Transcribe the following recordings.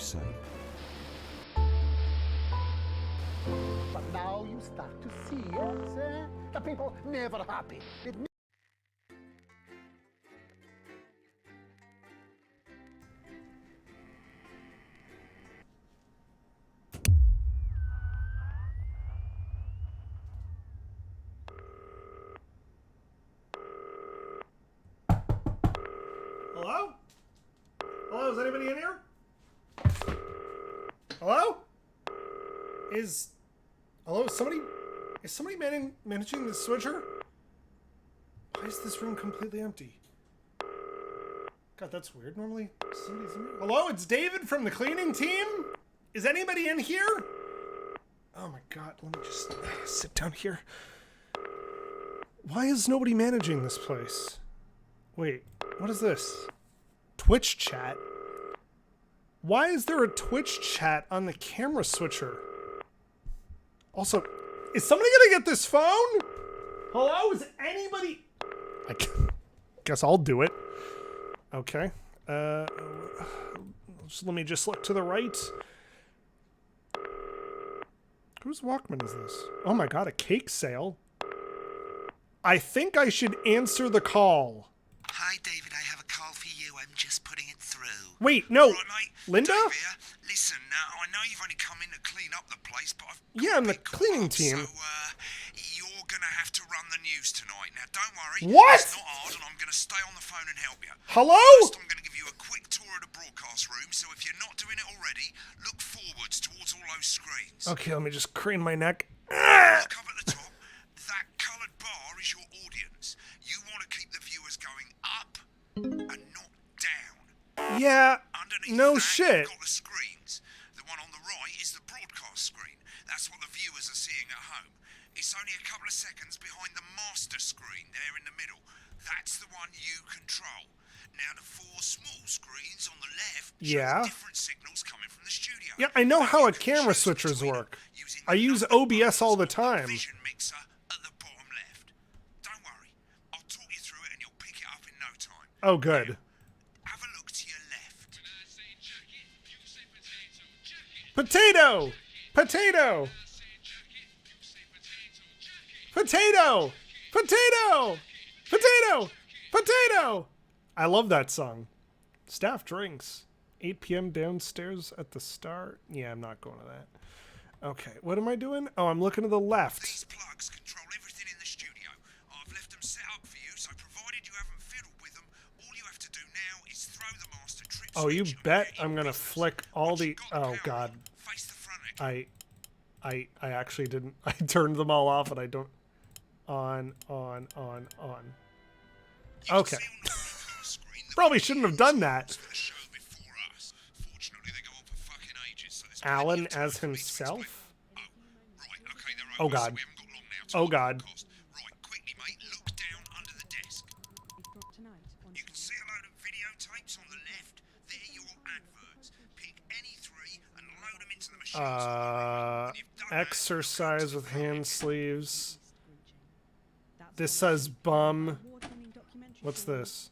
say. But now you start to see, yes, eh? The people never happy. Hello? Hello, is anybody in here? Hello? Hello, is somebody managing the switcher? Why is this room completely empty? God, that's weird. Normally, somebody's in here. Hello, it's David from the cleaning team? Is anybody in here? Oh my God, let me just sit down here. Why is nobody managing this place? Wait, what is this? Twitch chat? Why is there a Twitch chat on the camera switcher? Also, is somebody gonna get this phone? Hello, is anybody? I guess I'll do it. Okay. Let me just look to the right. Whose Walkman is this? Oh my God, a cake sale. I think I should answer the call. Hi, David. I have a call for you. I'm just putting it through. Wait, no. Right, mate. Linda? Dave here. Listen, I know you've only come in to clean up the place, but I've Yeah, I'm the cleaning team. So, you're gonna have to run the news tonight. Now, don't worry. What? It's not hard, and I'm gonna stay on the phone and help you. Hello? First, I'm gonna give you a quick tour of the broadcast room, so if you're not doing it already, look forwards towards all those screens. Okay, let me just crane my neck. Look up at the top. That coloured bar is your audience. You want to keep the viewers going up and not down. Yeah, Underneath no that, shit. you've got the screens. The one on the right is the broadcast screen. That's what the viewers are seeing at home. It's only a couple of seconds behind the master screen there in the middle. That's the one you control. Now the four small screens on the left show different signals coming from the studio. Yeah, I know how a You can camera choose switchers between work. them using I the use number OBS all the buttons on time. Vision mixer at the bottom left. Don't worry, I'll talk you through it and you'll pick it up in no time. Oh, good. Have a look to your left. Potato! Potato! Potato! Potato! Potato! Potato! I love that song. Staff drinks. 8 p.m. downstairs at the start. Yeah, I'm not going to that. Okay, what am I doing? Oh, I'm looking to the left. These plugs control everything in the studio. I've left them set up for you, so provided you haven't fiddled with them, all you have to do now is throw the master trip Oh, you switch on bet your I'm gonna business. flick all Once the... you've got the Oh, power God. on, face the front again. I actually didn't. I turned them all off and I don't... On. You can Okay. see on the broadcast screen the Probably shouldn't have done that. for the show before us. Fortunately, they go on for fucking ages, so there's Alan plenty of time as for me to himself? explain. Oh, right, okay, they're Oh, over, so God. we haven't got long now to Oh, the God. broadcast. Right, quickly, mate, look down under the desk. You can see a load of videotapes on the left. They're your adverts. Pick any three and load them into the machine. When you've done that, Exercise with hand sleeves. This says bum. What's this?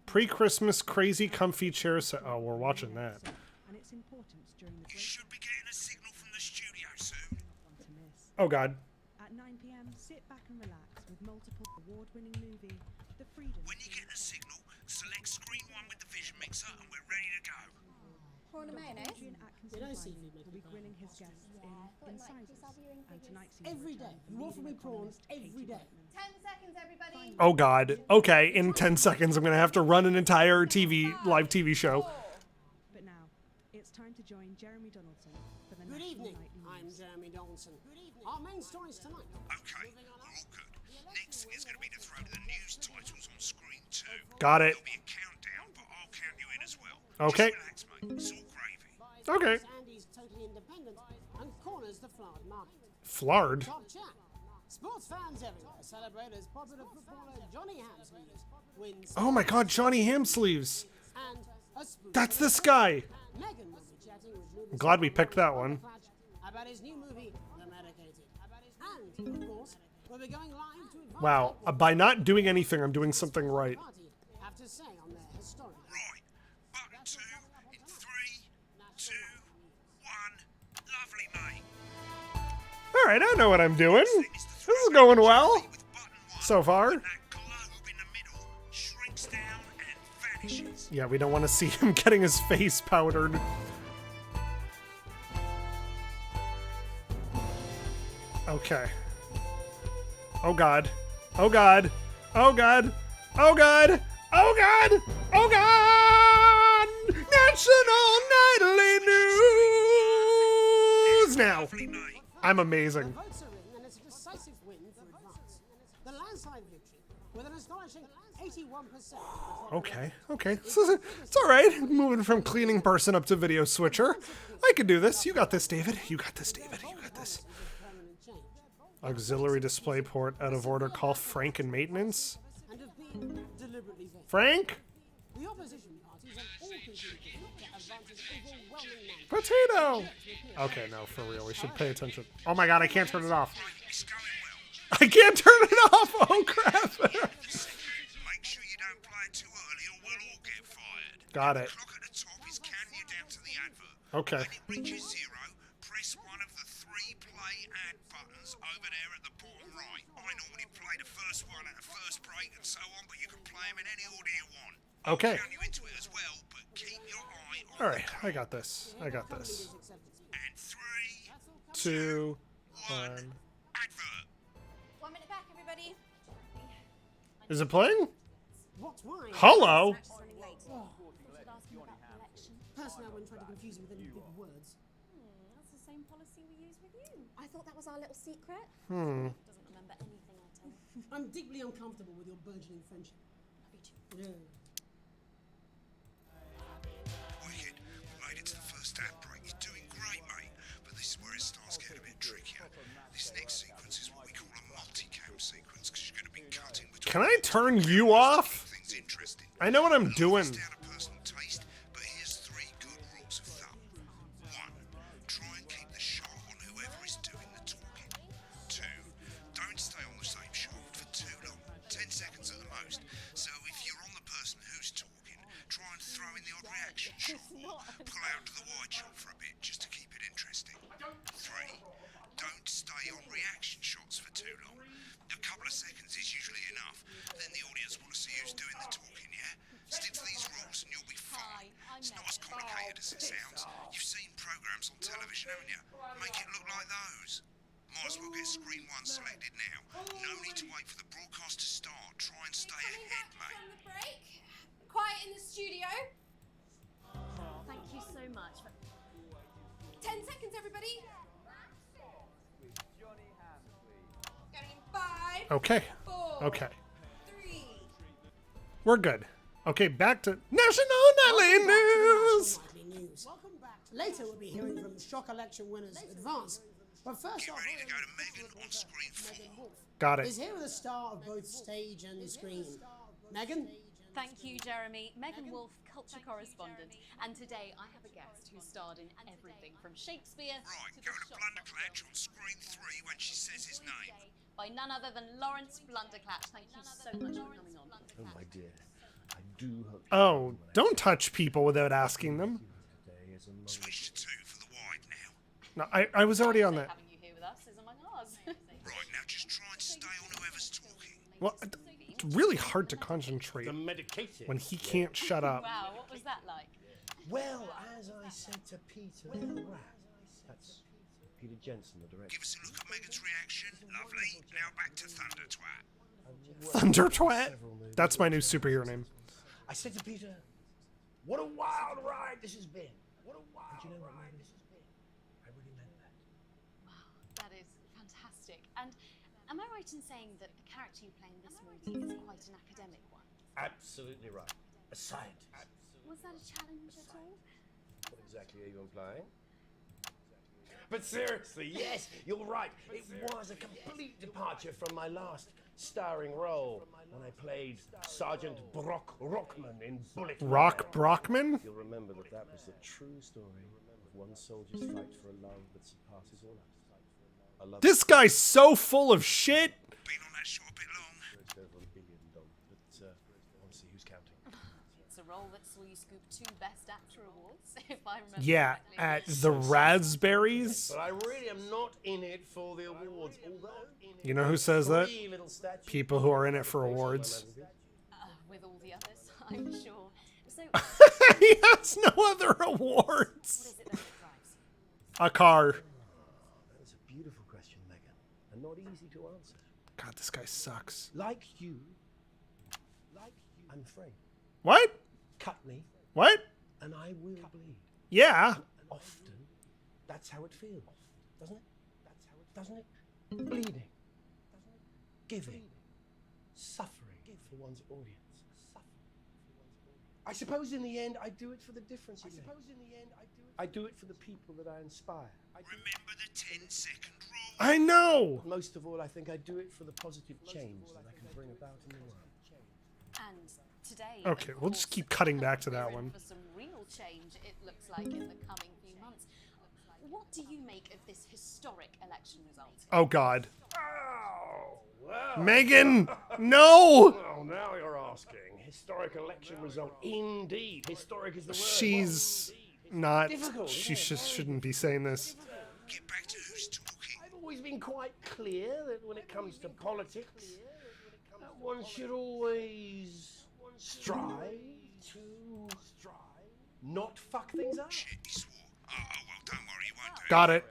Pre-Christmas crazy comfy chair set. Oh, we're watching that. you should be getting a signal from the studio soon. Oh, God. At 9 p.m., sit back and relax with multiple award-winning movie, The Freedom. When you get the signal, select screen 1 with the vision mixer and we're ready to go. Prawn and mayonnaise? Adrian Atkinson will be grilling his guests in Incisors, and tonight's Every day. You offer me prawns every day. 10 seconds, everybody. Oh, God. Okay, in 10 seconds, I'm going to have to run an entire live TV show. But now, it's time to join Jeremy Donaldson for the Good National evening. Nightly I'm News. Jeremy Donaldson. Good evening. Our main stories tonight. Okay, we're all good. Next is going to be to throw the news titles on screen 2. Got it. There'll be a countdown, but I'll count you in as well. Okay. Just relax, mate. It's all gravy. Okay. Andy's totally independent and corners the flowered mind. Flard. Top chat. Sports fans everywhere celebrate as popular footballer Johnny Hamstrings wins. Oh, my God, Johnny Hamsleeves. And a spooky That's this guy. Megan will be chatting with movie I'm glad we star picked that one. about his new movie, The Medicated. And, of course, we'll be going live to advise Wow. By not doing anything, I'm doing something right. party have to say on their historic Right. Button 2 in 3, 2, All right, I know what I'm doing. This is going well so far. That globe in the middle shrinks down and vanishes. Yeah, we don't want to see him getting his face powdered. Okay. Oh god. Oh god. Oh god. Oh god. Oh god. Oh god. National Nightly News now. I'm The amazing. votes are in, and it's a decisive win for Advance. The landslide victory, with an astonishing 81%. Okay. Okay. It's all right. Moving from cleaning person up to video switcher. I can do this. You got this, David. You got this, David. You got this. Permanent change. Auxiliary display port out of order. Call Frank in maintenance. And have been deliberately vague. Frank? The opposition parties have all conceded that Advance's overwhelming mandate. Potato! Okay, no, for real. We should pay attention. Oh my god, I can't turn it off. It's going well. I can't turn it off! Oh crap! Make sure you don't play it too early or we'll all get fired. Got it. The clock at the top is counting you down to the advert. Okay. When it reaches 0, press one of the 3 play ad buttons over there at the bottom right. I normally play the first one at the first break and so on, but you can play them in any order you want. Okay. I'll count you into it as well, but keep your eye on Alright, I got this. I got this. and 3, 2, 1. advert. 1 minute back, everybody. Is it playing? What's wine? Hello? Running late. Personally, I wouldn't try to confuse him with any big words. That's the same policy we use with you. I thought that was our little secret. Hmm. Doesn't remember anything I tell him. I'm deeply uncomfortable with your burgeoning friendship. Me too. Yeah. Wicked. We made it to the first ad break. You're doing great, mate. But this is where it starts getting a bit trickier. This next sequence is what we call a multicam sequence because you're going to be cutting between. Can I turn you off? Things interesting. I know what I'm doing. It's down to personal taste, but here's 3 good rules of thumb. 1. Try and keep the shot on whoever is doing the talking. 2. Don't stay on the same shot for too long. 10 seconds at the most. So if you're on the person who's talking, try and throw in the odd reaction shot or pull out to the wide shot for a bit just to keep it interesting. 3. Don't stay on reaction shots for too long. A couple of seconds is usually enough. Then the audience want to see who's doing the talking, yeah? Stick to these rules and you'll be fine. It's not as complicated as it sounds. You've seen programs on television, haven't you? Make it look like those. Might as well get screen 1 selected now. No need to wait for the broadcast to start. Try and stay ahead, mate. From the break. Quiet in the studio. Thank you so much. 10 seconds, everybody. Going in 5, Okay. 4, Okay. 3. We're good. Okay, back to National Nightly News! Nightly News. Welcome back. Later, we'll be hearing from shock election winners Advance. But first Get off, ready to go to Megan on screen 4. Got is it. here with a star of both stage and screen. Megan? Thank you, Jeremy. Megan Wolf, culture correspondent. And today I have a guest who starred in everything from Shakespeare Right, to go the to shop Blunderclatch on screen 3 when she says his name. by none other than Lawrence Blunderclatch. Thank you so much for coming on. Oh, my dear. I do hope. Oh, don't touch people without asking them. Today is a long Switch to 2 for the wide now. No, I was already on that. Having you here with us is among ours. Right, now just try and stay on whoever's talking. Well, it's really hard to concentrate The medicated. when he can't shut up. Wow, what was that like? Well, as I said to Peter that's Peter Jensen, the director. Give us a look at Megan's reaction. Lovely. Now back to Thunder Twat. Thunder Twat? That's my new superhero name. I said to Peter, what a wild ride this has been. What a wild ride this has been. I really meant that. Wow, that is fantastic. And am I right in saying that the character you play in this movie is quite an academic one? Absolutely right. A scientist. Was that a challenge at all? What exactly are you implying? But seriously, yes, you're right. It was a complete departure from my last starring role when I played Sergeant Brock Rockman in Bullet. Rock Brockman? You'll remember that that was the true story of one soldier's fight for a love that surpasses all others. A love This guy's so full of shit. Been on that show a bit long. that's over $1 billion, but we'll see who's counting. It's a role that saw you scoop 2 Best Actor awards, if I remember Yeah, correctly. at the Raspberries. But I really am not in it for the awards, although You know who says that? three little statues. People who are in it for awards. With all the others, I'm sure. So, He has no other awards. what is it that drives you? A car. That's a beautiful question, Megan, and not easy to answer. God, this guy sucks. Like you, I'm afraid. What? Cut me, What? and I will bleed. Yeah. Often, that's how it feels, doesn't it? Doesn't it? Bleeding, giving, suffering for one's audience. I suppose in the end, I do it for the difference. I do it for the people that I inspire. Remember the 10-second rule. I know. Most of all, I think I do it for the positive change that I can bring about in the world. And today, Okay, of we'll just course, keep cutting back to that we're in one. for some real change, it looks like, in the coming few months. What do you make of this historic election result? Oh, God. Oh, well. Megan, no. Well, now you're asking. Historic election result. Indeed. Historic is the word. She's not. Difficult, She isn't it? just shouldn't be saying this. Get back to who's talking. I've always been quite clear that when it comes to politics, that one should always strive to not fuck things up. Shit, he swore. Oh, well, don't worry, he won't do it. Got it.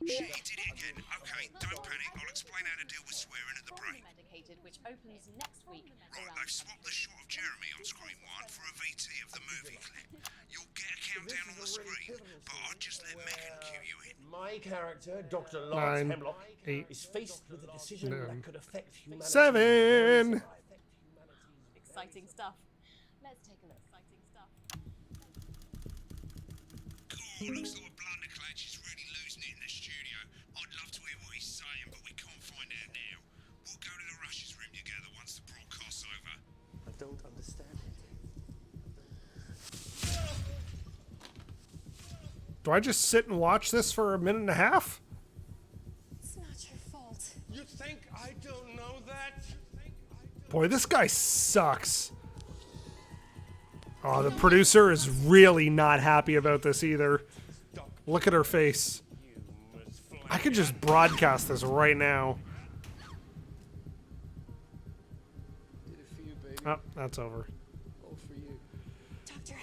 Shit, he did it again. Okay, don't panic. I'll explain how to deal with swearing at the break. Medicated, which opens next week. Right, they've swapped the shot of Jeremy on screen 1 for a VT of the movie clip. You'll get a countdown on the screen, but I'll just let Megan cue you in. My character, Dr. Lawrence 9, Hemlock, 8, is faced with a decision that could affect humanity. 7. Exciting stuff. Let's take a look. Exciting stuff. God, looks like Blunderclatch is really losing it in the studio. I'd love to hear what he's saying, but we can't find out now. We'll go to the Russia's room together once the broadcast's over. I don't understand it. Do I just sit and watch this for a minute and a half? It's not your fault. You think I don't know that? Boy, this guy sucks. Oh, the producer is really not happy about this either. Look at her face. I could just broadcast this right now. Did it for you, baby. Oh, that's over. All for you.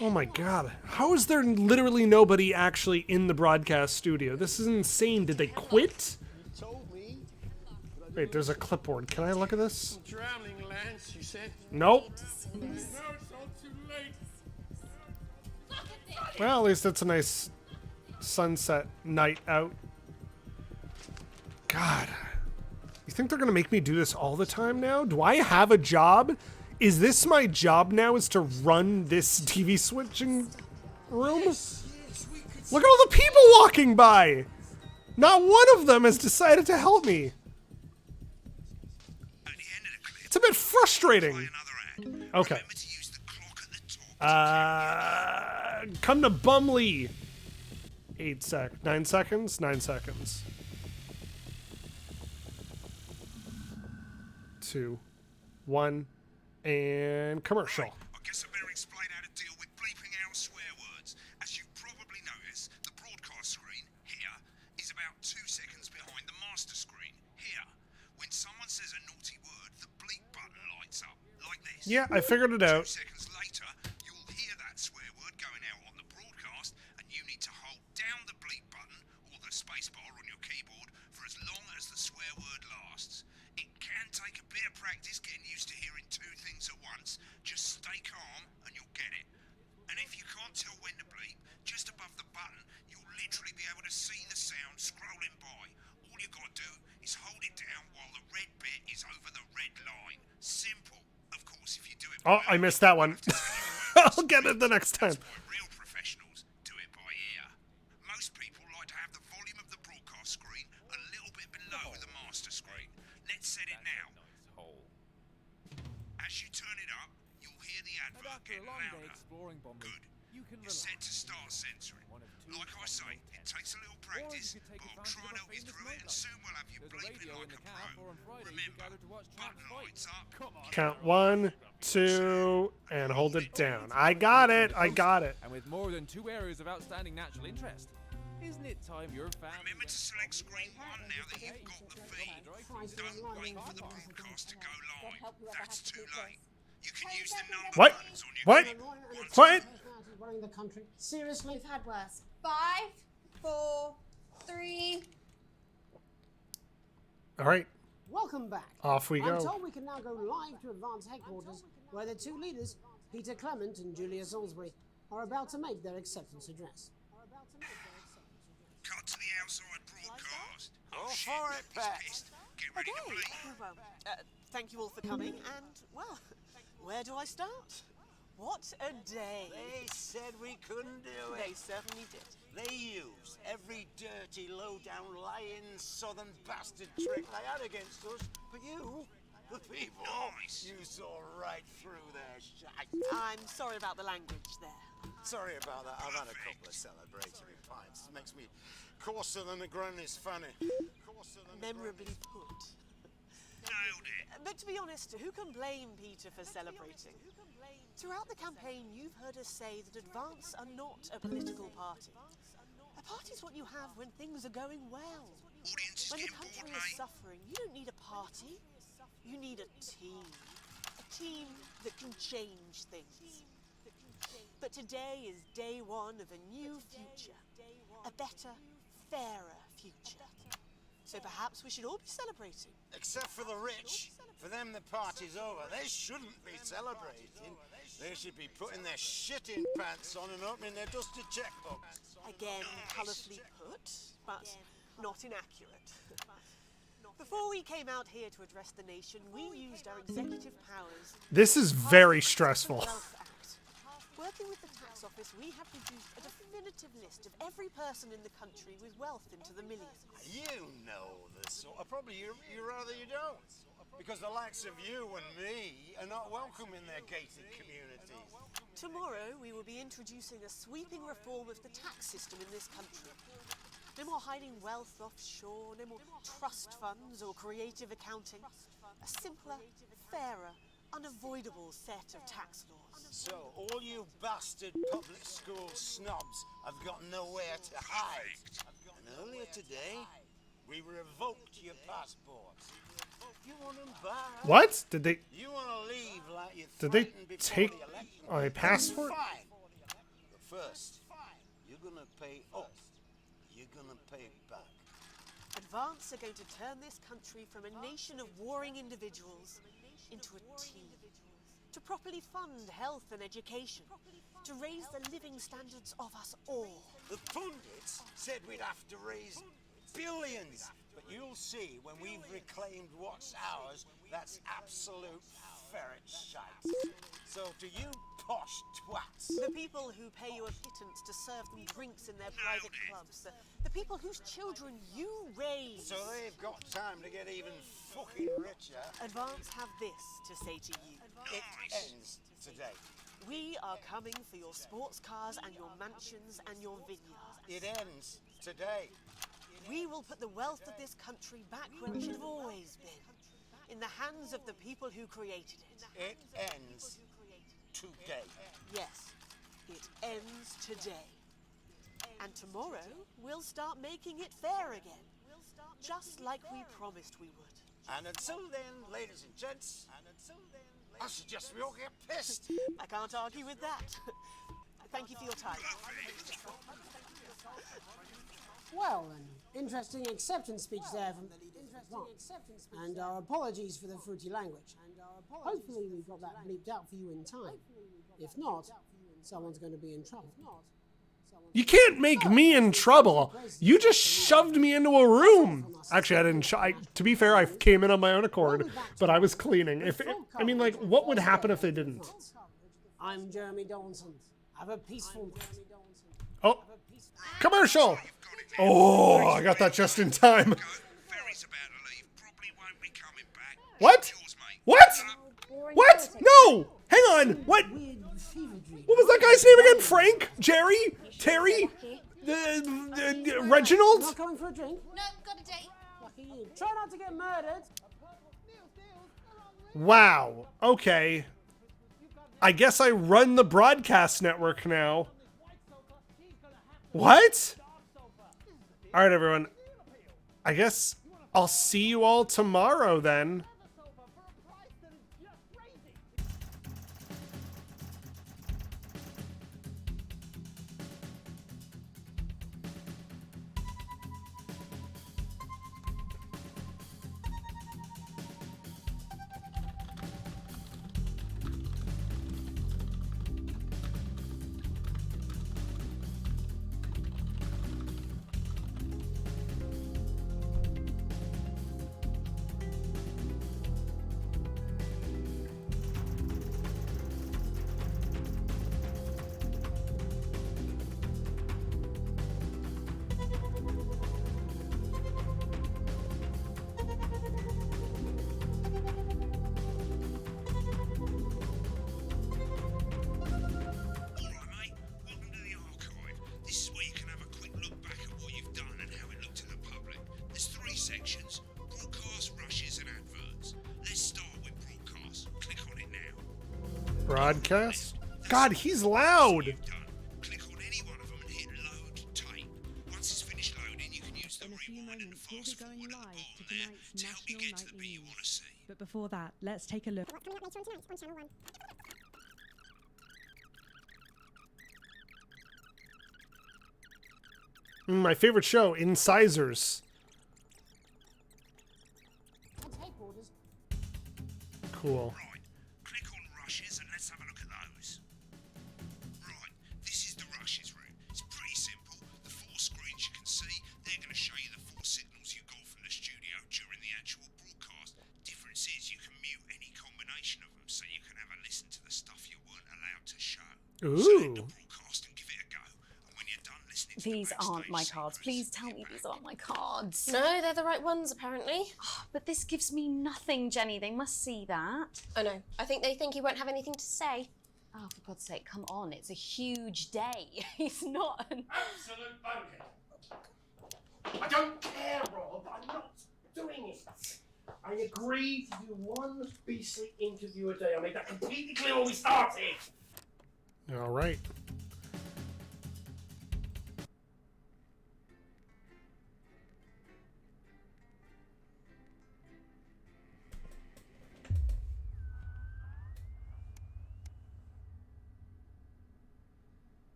Oh my god. How is there literally nobody actually in the broadcast studio? This is insane. Did they quit? You told me. Wait, there's a clipboard. Can I look at this? Drowning, Lance, you said. Nope. No, it's all too late. Well, at least it's a nice sunset night out. God. You think they're going to make me do this all the time now? Do I have a job? Is this my job now, is to run this TV switching room? Look at all the people walking by! Not one of them has decided to help me. At the end of the clip, It's a bit frustrating. play another ad. Okay. Remember to use the clock at the top. Come to Bumley. 9 seconds? 9 seconds. 2, 1, and commercial. I guess I better explain how to deal with bleeping out swear words. As you've probably noticed, the broadcast screen here is about 2 seconds behind the master screen here. When someone says a naughty word, the bleep button lights up like this. Yeah, I figured it 2 out. seconds later, you'll hear that swear word going out on the broadcast, and you need to hold down the bleep button or the space bar on your keyboard for as long as the swear word lasts. It can take a bit of practice getting used to hearing 2 things at once. Just stay calm and you'll get it. And if you can't tell when to bleep, just above the button, you'll literally be able to see the sound scrolling by. All you gotta do is hold it down while the red bit is over the red line. Simple. Of course, if you do it Oh, I missed that one. I'll get it the next time. real professionals do it by ear. Most people like to have the volume of the broadcast screen a little bit below the master screen. Let's set it now. As you turn it up, you'll hear the advert get louder. Good. You're set to start censoring. Like I say, it takes a little practice, but I'll try and help you through it, and soon we'll have you bleeping like a pro. Remember, button lights up. Count 1, 2, and hold it down. I got it. I got it. And with more than 2 areas of outstanding natural interest, isn't it time your family... Remember to select screen 1 now that you've got the feed. Don't wait for the broadcast to go live. That's too late. You can use the number What? buttons on your What? keyboard. What? Running the country. Seriously? We've had worse. 5, 4, 3. All right. Welcome back. Off we I'm go. told we can now go live to Advance Headquarters, where the two leaders, Peter Clement and Julia Salisbury, are about to make their acceptance address. Cut to the outside broadcast. Go shit, for it, he's Pat. pissed. Get ready to bleep. Well, thank you all for coming, and, well, where do I start? What a day. They said we couldn't do it. They certainly did. They used every dirty, low-down, lying, southern bastard trick they had against us. But you, the people, Nice. you saw right through their shite. I'm sorry about the language there. Sorry about that. I've had a couple of celebratory pints. It makes me coarser than a granny's fanny. Memorably put. Nailed it. But to be honest, who can blame Peter for celebrating? Throughout the campaign, you've heard us say that Advance are not a political party. A party's what you have when things are going well. Audience is When the getting country bored, is mate. suffering, you don't need a party. You need a team. A team that can change things. But today is day one of a new future. A better, fairer future. So perhaps we should all be celebrating. Except for the rich. For them, the party's over. They shouldn't be celebrating. They should be putting their shitting pants on and opening their dusty checkbooks. Again, colourfully put, but not inaccurate. Before we came out here to address the nation, we used our executive powers. This is very stressful. Wealth Act. Working with the tax office, we have produced a definitive list of every person in the country with wealth into the millions. You know this sort of, probably you rather you don't. Because the likes of you and me are not welcome in their gated communities. Tomorrow, we will be introducing a sweeping reform of the tax system in this country. No more hiding wealth offshore, no more trust funds or creative accounting. A simpler, fairer, unavoidable set of tax laws. So, all you bastard public school snobs have got nowhere to hide. And earlier today, we revoked your passports. You want them back? What? Did they You want to leave like you Did they threatened before take the election? my passport? Fine. But first, you're going to pay up. You're going to pay back. Advance are going to turn this country from a nation of warring individuals into a team. To properly fund health and education. To raise the living standards of us all. The pundits said we'd have to raise billions. But you'll see when we've reclaimed what's ours, that's absolute ferret shite. So to you posh twats, The people who pay you a pittance to serve them drinks in their private clubs. The people whose children you raise. so they've got time to get even fucking richer. Advance have this to say to you. It ends today. We are coming for your sports cars and your mansions and your vineyards. It ends today. We will put the wealth of this country back where it should have always been. In the hands of the people who created it. It ends today. Yes, it ends today. And tomorrow, we'll start making it fair again. Just like we promised we would. And until then, ladies and gents, I suggest we all get pissed. I can't argue with that. Thank you for your time. Well, an interesting acceptance speech there from Advance. And our apologies for the fruity language. Hopefully we got that bleeped out for you in time. If not, someone's going to be in trouble. You can't make me in trouble. You just shoved me into a room. Actually, I didn't. To be fair, I came in on my own accord, but I was cleaning. I mean, like, what would happen if they didn't? I'm Jeremy Donaldson. Have a peaceful... Oh, commercial. Oh, I got that just in time. Ferry's about to leave. Probably won't be coming back. What? Yours, mate. What? What? No! Hang on. What? What was that guy's name again? Frank? Jerry? Terry? Reginald? Not coming for a drink? No, got a date. Lucky you. Try not to get murdered. Wow. Okay. I guess I run the broadcast network now. What? All right, everyone. I guess I'll see you all tomorrow then. Broadcast? God, he's loud! Click on any one of them and hit load tape. Once it's finished loading, you can use the rewind and the fast forward at the bottom there to help you get to the bit you want to see. But before that, let's take a look. Coming up later on tonight on Channel 1. My favorite show, Incisors. Cool. Right, click on rushes and let's have a look at those. Right, this is the rushes route. It's pretty simple. The 4 screens you can see, they're going to show you the 4 signals you got from the studio during the actual broadcast. Difference is you can mute any combination of them, so you can have a listen to the stuff you weren't allowed to show. So end the broadcast and give it a go. And when you're done listening to These aren't my cards. Please tell me these aren't my cards. No, they're the right ones, apparently. But this gives me nothing, Jenny. They must see that. Oh no, I think they think you won't have anything to say. Oh, for God's sake, come on. It's a huge day. He's not an... Absolute bonehead. I don't care, Rob. I'm not doing it. I agreed to do 1 beastly interview a day. I made that completely clear when we started. All right.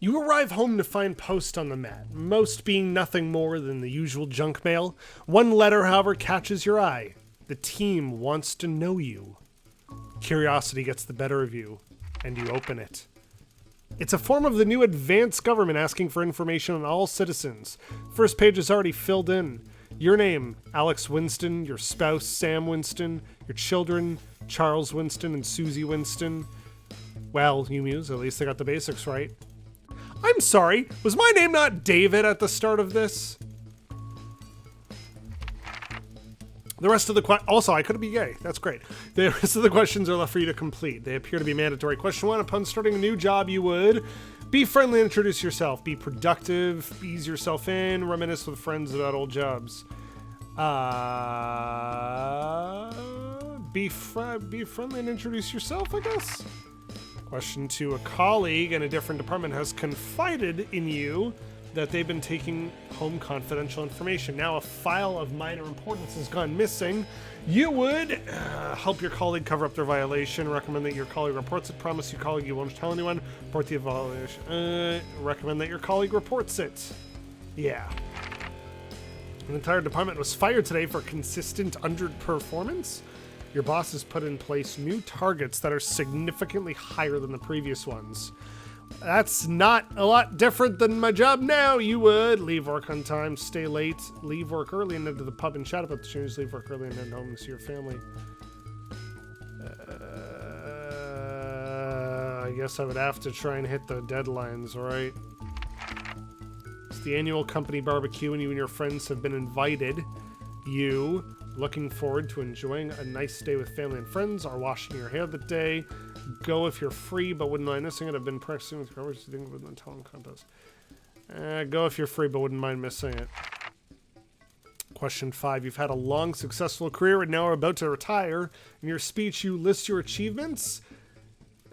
You arrive home to find post on the mat, most being nothing more than the usual junk mail. One letter, however, catches your eye. The team wants to know you. Curiosity gets the better of you, and you open it. It's a form of the new advanced government asking for information on all citizens. First page is already filled in. Your name, Alex Winston, your spouse, Sam Winston, your children, Charles Winston and Susie Winston. Well, you muse, at least they got the basics right. I'm sorry, was my name not David at the start of this? The rest of the also, I could be gay. That's great. The rest of the questions are left for you to complete. They appear to be mandatory. Question 1, upon starting a new job, you would be friendly and introduce yourself. Be productive, ease yourself in, reminisce with friends about old jobs. Be friendly and introduce yourself, I guess? Question 2, a colleague in a different department has confided in you that they've been taking home confidential information. Now a file of minor importance has gone missing. You would help your colleague cover up their violation, recommend that your colleague reports it, promise your colleague you won't tell anyone, report the violation, recommend that your colleague reports it. Yeah. An entire department was fired today for consistent underperformance. Your boss has put in place new targets that are significantly higher than the previous ones. That's not a lot different than my job now. You would leave work on time, stay late, leave work early, and head to the pub and chat about the changes, leave work early, and head home to see your family. I guess I would have to try and hit the deadlines, right? It's the annual company barbecue, and you and your friends have been invited. You Looking forward to enjoying a nice day with family and friends, or washing your hair that day. Go if you're free, but wouldn't mind missing it. I've been practicing with coverage to think with the talent contest. Go if you're free, but wouldn't mind missing it. Question 5. You've had a long, successful career and now are about to retire. In your speech, you list your achievements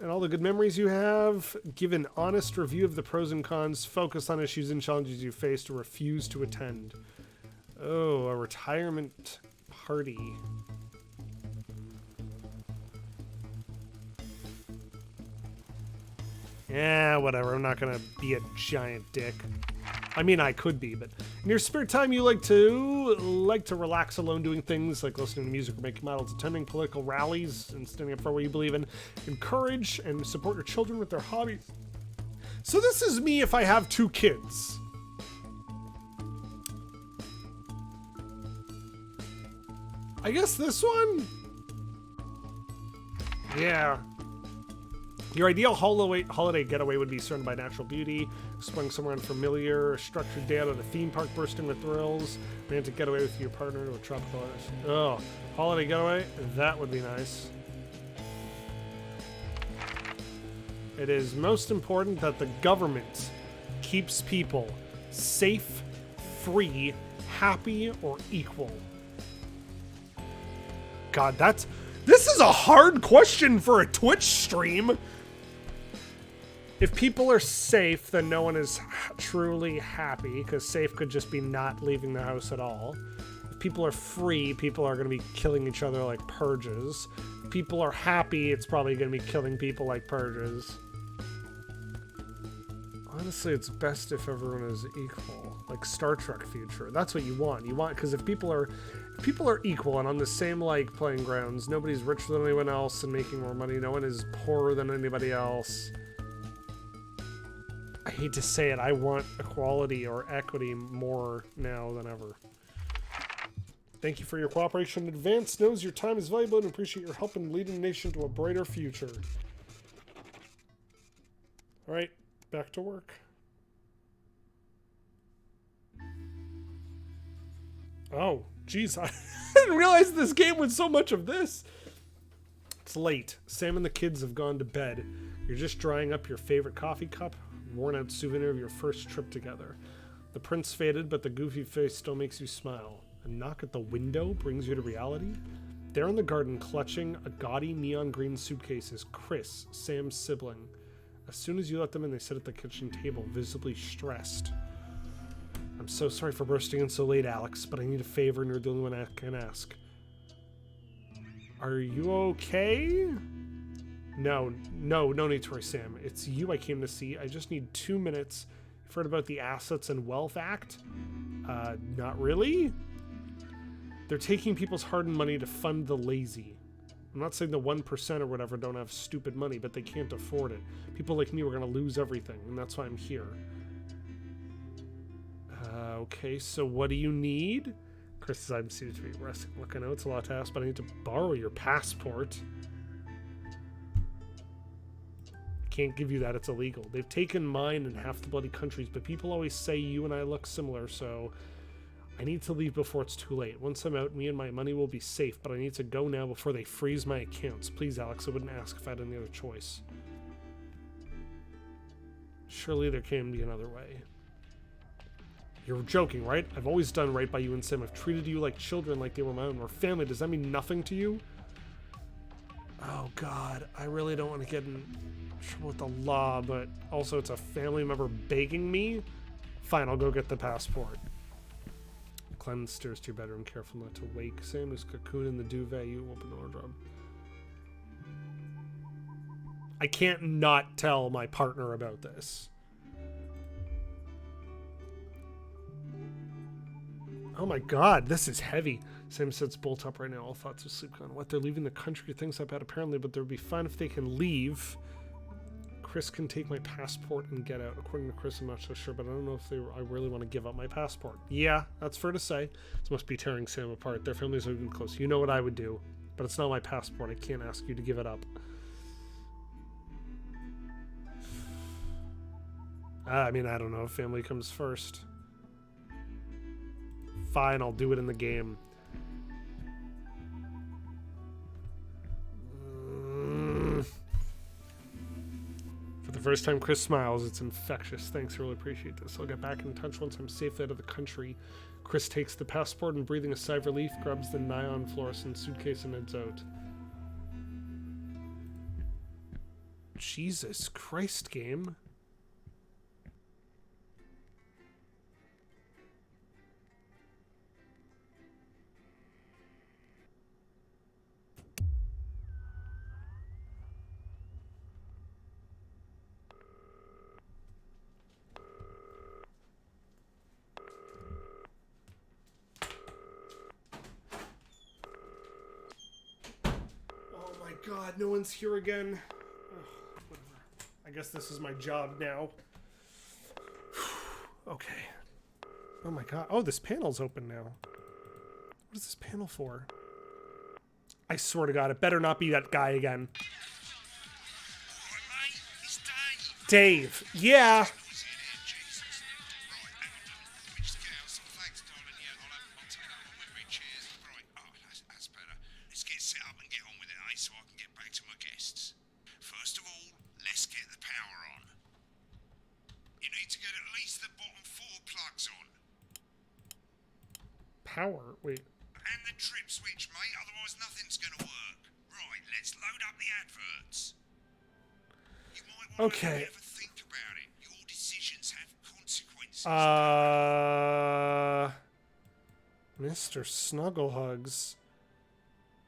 and all the good memories you have. Give an honest review of the pros and cons. Focus on issues and challenges you faced or refuse to attend. Oh, a retirement party. Yeah, whatever. I'm not gonna be a giant dick. I mean, I could be, but in your spare time, you like to relax alone, doing things like listening to music or making models, attending political rallies, and standing up for what you believe in. Encourage and support your children with their hobbies. So this is me if I have 2 kids. I guess this one? Yeah. Your ideal holiday getaway would be surrounded by natural beauty, exploring somewhere unfamiliar, a structured day out at a theme park bursting with thrills, romantic getaway with your partner to a tropical island. Oh, holiday getaway? That would be nice. It is most important that the government keeps people safe, free, happy, or equal. God, this is a hard question for a Twitch stream. If people are safe, then no one is truly happy, because safe could just be not leaving the house at all. If people are free, people are going to be killing each other like purges. If people are happy, it's probably going to be killing people like purges. Honestly, it's best if everyone is equal, like Star Trek future. That's what you want. You want, because if people are equal and on the same like playing grounds, nobody's richer than anyone else and making more money. No one is poorer than anybody else. I hate to say it, I want equality or equity more now than ever. Thank you for your cooperation in advance. Knows your time is valuable and appreciate your help in leading the nation to a brighter future. All right, back to work. Oh, geez, I didn't realize this game was so much of this. It's late. Sam and the kids have gone to bed. You're just drying up your favorite coffee cup, worn out souvenir of your first trip together. The print's faded, but the goofy face still makes you smile. A knock at the window brings you to reality. There in the garden, clutching a gaudy neon green suitcase, is Chris, Sam's sibling. As soon as you let them in, they sit at the kitchen table, visibly stressed. I'm so sorry for bursting in so late, Alex, but I need a favor and you're the only one I can ask. Are you okay? No need to worry, Sam. It's you I came to see. I just need 2 minutes. You've heard about the Assets and Wealth Act? Not really? They're taking people's hard-earned money to fund the lazy. I'm not saying the 1% or whatever don't have stupid money, but they can't afford it. People like me are going to lose everything, and that's why I'm here. Okay, so what do you need? Chris's eyes seem to be resting. Look, I know it's a lot to ask, but I need to borrow your passport. Can't give you that, it's illegal. They've taken mine in half the bloody countries, but people always say you and I look similar, so I need to leave before it's too late. Once I'm out, me and my money will be safe, but I need to go now before they freeze my accounts. Please, Alex, I wouldn't ask if I had any other choice. Surely there can be another way. You're joking, right? I've always done right by you and Sam. I've treated you like children, like they were my own. We're family. Does that mean nothing to you? Oh, God. I really don't want to get in trouble with the law, but also it's a family member begging me? Fine, I'll go get the passport. Clem stairs to your bedroom, careful not to wake Sam, who's cocoon in the duvet. You open the wardrobe. I can't not tell my partner about this. Oh my God, this is heavy. Sam sits bolt up right now. All thoughts of sleep gone. What, they're leaving the country? Things like that apparently, but there would be fun if they can leave. Chris can take my passport and get out. According to Chris, I'm not so sure, but I don't know if I really want to give up my passport. Yeah, that's fair to say. This must be tearing Sam apart. Their families are even close. You know what I would do, but it's not my passport. I can't ask you to give it up. I mean, I don't know if family comes first. Fine, I'll do it in the game. first time Chris smiles, it's infectious. Thanks, really appreciate this. I'll get back in touch once I'm safely out of the country. Chris takes the passport and, breathing a sigh of relief, grabs the nylon fluorescent suitcase and heads out. Jesus Christ, game. God, no one's here again. Ugh, whatever. I guess this is my job now. Okay. Oh my god. Oh, this panel's open now. What is this panel for? I swear to God, it better not be that guy again. Dave. Yeah. Power? Wait. And the trip switch, mate, otherwise nothing's gonna work. Right, let's load up the adverts. You might want to have a think about it. Your decisions have consequences. Mr. Snugglehugs.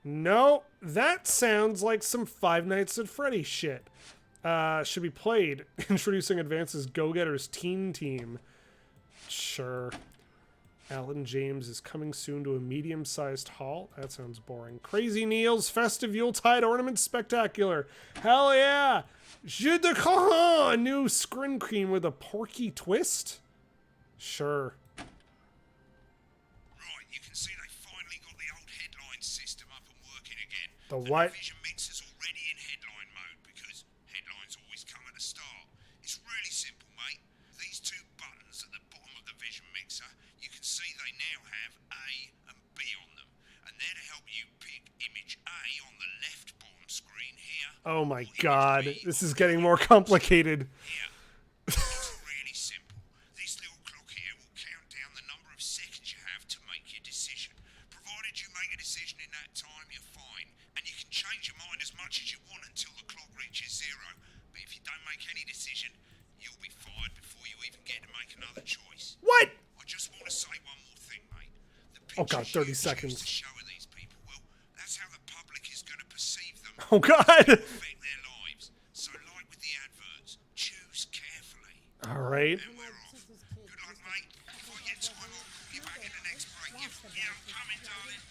No, that sounds like some Five Nights at Freddy's shit. Should be played. Introducing Advance's Go-Getters Teen Team. Sure. Alan James is coming soon to a medium-sized hall. That sounds boring. Crazy Neil's Festive Yuletide Ornament Spectacular. Hell yeah! Jus de Cajon! A new screen cream with a porky twist? Sure. Right, you can see they finally got the old headline system up and working again. The what? The Vision Mixer's already in headline mode because headlines always come at the start. It's really simple, mate. These two buttons at the bottom of the Vision Mixer, you can see they now have A and B on them. And they're to help you pick image A on the left bottom screen here. Oh my god, this is getting more complicated. Here. It's really simple. This little clock here will count down the number of seconds you have to make your decision. Provided you make a decision in that time, you're fine. And you can change your mind as much as you want until the clock reaches 0. But if you don't make any decision, you'll be fired before you even get to make another choice. What? I just want to say one more thing, mate. Oh god, 30 seconds. The show of these people, well, that's how the public is going to perceive them. Oh god. Affect their lives. So like with the adverts, choose carefully. All right. And we're off. Good luck, mate. If I get time, I'll call you back in the next break. Yeah, I'm coming, darling.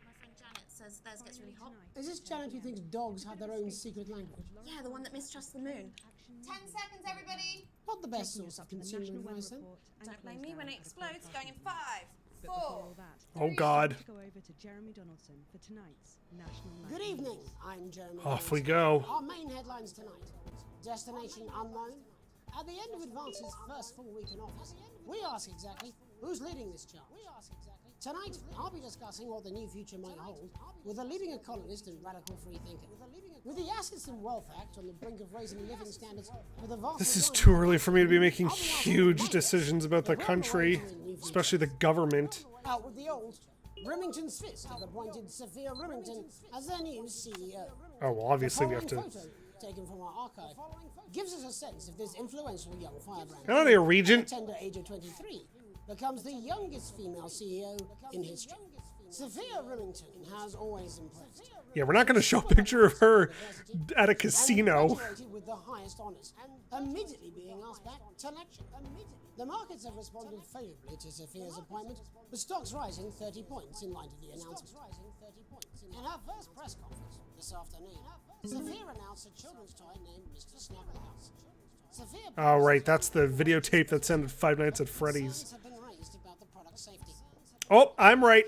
My friend Janet says theirs gets really hot. Is this Janet who thinks dogs have their own secret language? Yeah, the one that mistrusts the moon. 10 seconds, everybody. Not the best source of consumer advice, then. Don't blame me when it explodes. Going in 5, 4. Oh god. Go over to Jeremy Donaldson for tonight's National Good evening, I'm Jeremy. Off we go. Our main headlines tonight. Destination unknown. At the end of Advance's first full week in office, we ask exactly who's leading this charge. Tonight, I'll be discussing what the new future might hold with a leading economist and radical free thinker. With the Assets and Wealth Act on the brink of raising living standards with a vast... This is too early for me to be making huge decisions about the country, especially the government. Out with the old, Remington's Fist have appointed Sophia Remington as their new CEO. Oh, well, obviously we have to... Photo, taken from our archive, gives us a sense of this influential young firebrand. Hello there, Regent. At the tender age of 23, becomes the youngest female CEO in history. Sophia Remington has always impressed. Yeah, we're not going to show a picture of her at a casino. And graduated with the highest honors, immediately being asked back to lecture. The markets have responded favorably to Sophia's appointment, with stocks rising 30 points in light of the announcement. In her first press conference this afternoon, Sophia announced a children's toy named Mr. Snugglehouse. Oh, right, that's the videotape that sent at Five Nights at Freddy's. Oh, I'm right.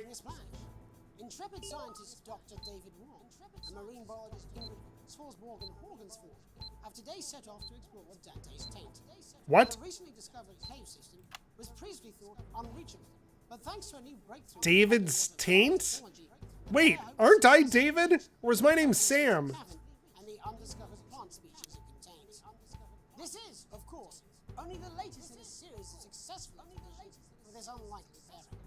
Intrepid scientist Dr. David Wong and marine biologist Ingrid Swarsborg-Horgensford have today set off to explore Dante's taint. What? The recently discovered cave system was previously thought unreachable, but thanks to a new breakthrough... David's taint? Wait, aren't I David? Or is my name Sam? And the undiscovered plant species it contains. This is, of course, only the latest in a series of successful collisions with this unlikely pairing.